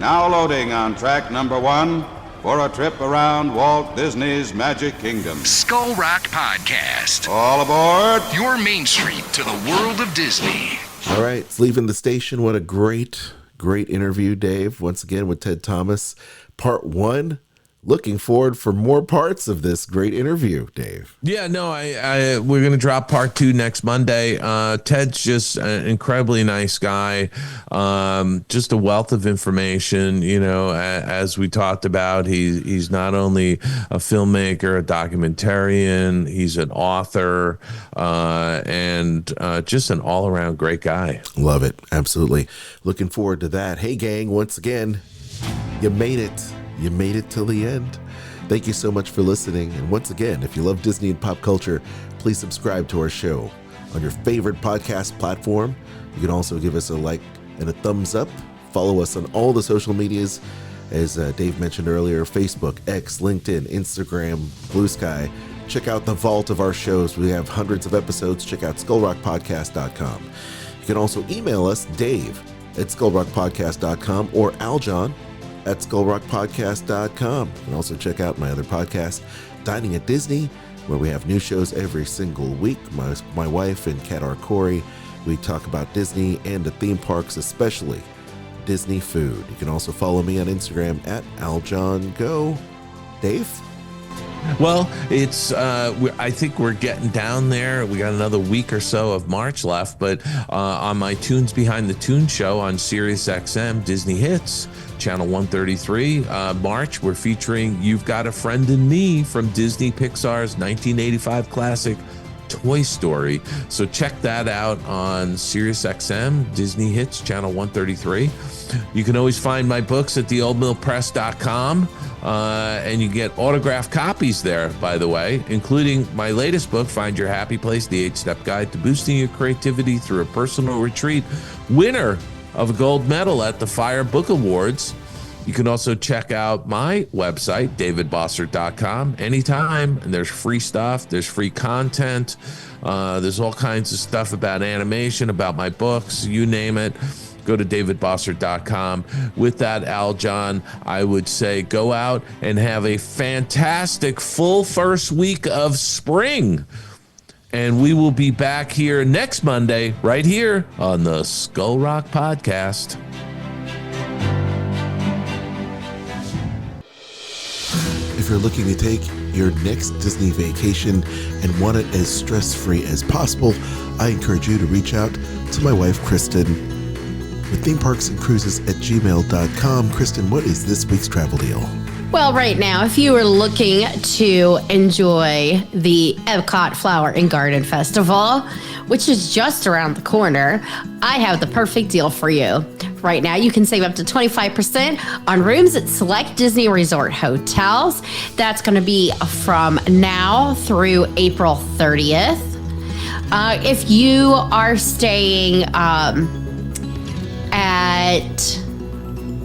Now loading on track number 1 for a trip around Walt Disney's Magic Kingdom. Skull Rock Podcast. All aboard. Your Main Street to the world of Disney. All right, it's leaving the station. What a great interview, Dave. Once again with Ted Thomas, part 1. Looking forward for more parts of this great interview, Dave. Yeah, no, we're going to drop part 2 next Monday. Ted's just an incredibly nice guy, just a wealth of information. As we talked about, he's not only a filmmaker, a documentarian, he's an author, and just an all-around great guy. Love it. Absolutely. Looking forward to that. Hey, gang, once again, you made it. You made it till the end. Thank you so much for listening. And once again, if you love Disney and pop culture, please subscribe to our show on your favorite podcast platform. You can also give us a like and a thumbs up. Follow us on all the social medias, as Dave mentioned earlier, Facebook, X, LinkedIn, Instagram, Blue Sky. Check out the vault of our shows. We have hundreds of episodes. Check out skullrockpodcast.com. You can also email us, Dave@skullrockpodcast.com, or Aljon at skullrockpodcast.com. You can also check out my other podcast, Dining at Disney, where we have new shows every single week. My wife and Kat R. Corey, we talk about Disney and the theme parks, especially Disney food. You can also follow me on Instagram at AljonGo. Dave? Well, it's I think we're getting down there. We got another week or so of March left, but on my Tunes Behind the Tunes show on Sirius XM Disney Hits, Channel 133, March, we're featuring You've Got a Friend in Me from Disney Pixar's 1985 classic Toy Story. So check that out on Sirius XM Disney Hits, Channel 133. You can always find my books at theoldmillpress.com. And you get autographed copies there, by the way, including my latest book, Find Your Happy Place, the 8-Step Guide to Boosting Your Creativity Through a Personal Retreat, winner of a gold medal at the Fire Book Awards. You can also check out my website, davidbossert.com, anytime. And there's free stuff. There's free content. There's all kinds of stuff about animation, about my books, you name it. Go to davidbossert.com. With that, Aljon, I would say go out and have a fantastic full first week of spring. And we will be back here next Monday, right here on the Skull Rock Podcast. If you're looking to take your next Disney vacation and want it as stress-free as possible, I encourage you to reach out to my wife, Kristen, with themeparksandcruises@gmail.com. Kristen, what is this week's travel deal? Well, right now, if you are looking to enjoy the Epcot Flower and Garden Festival, which is just around the corner, I have the perfect deal for you. Right now, you can save up to 25% on rooms at select Disney Resort hotels. That's going to be from now through April 30th. If you are staying at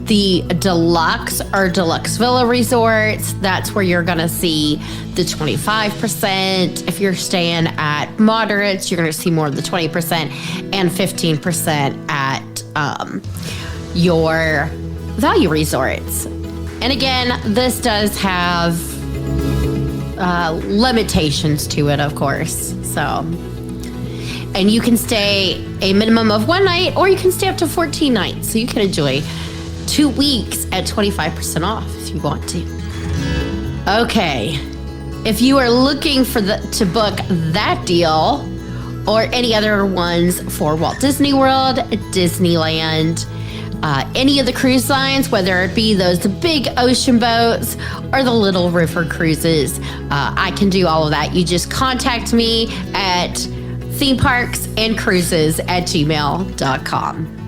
the deluxe or deluxe villa resorts, that's where you're going to see the 25%. If you're staying at moderates, you're going to see more of the 20% and 15% at your value resorts. And again, this does have limitations to it, of course. So, and you can stay a minimum of 1 night, or you can stay up to 14 nights. So you can enjoy 2 weeks at 25% off if you want to. Okay, if you are looking for to book that deal or any other ones for Walt Disney World, Disneyland, any of the cruise lines, whether it be those big ocean boats or the little river cruises. I can do all of that. You just contact me at themeparksandcruises@gmail.com.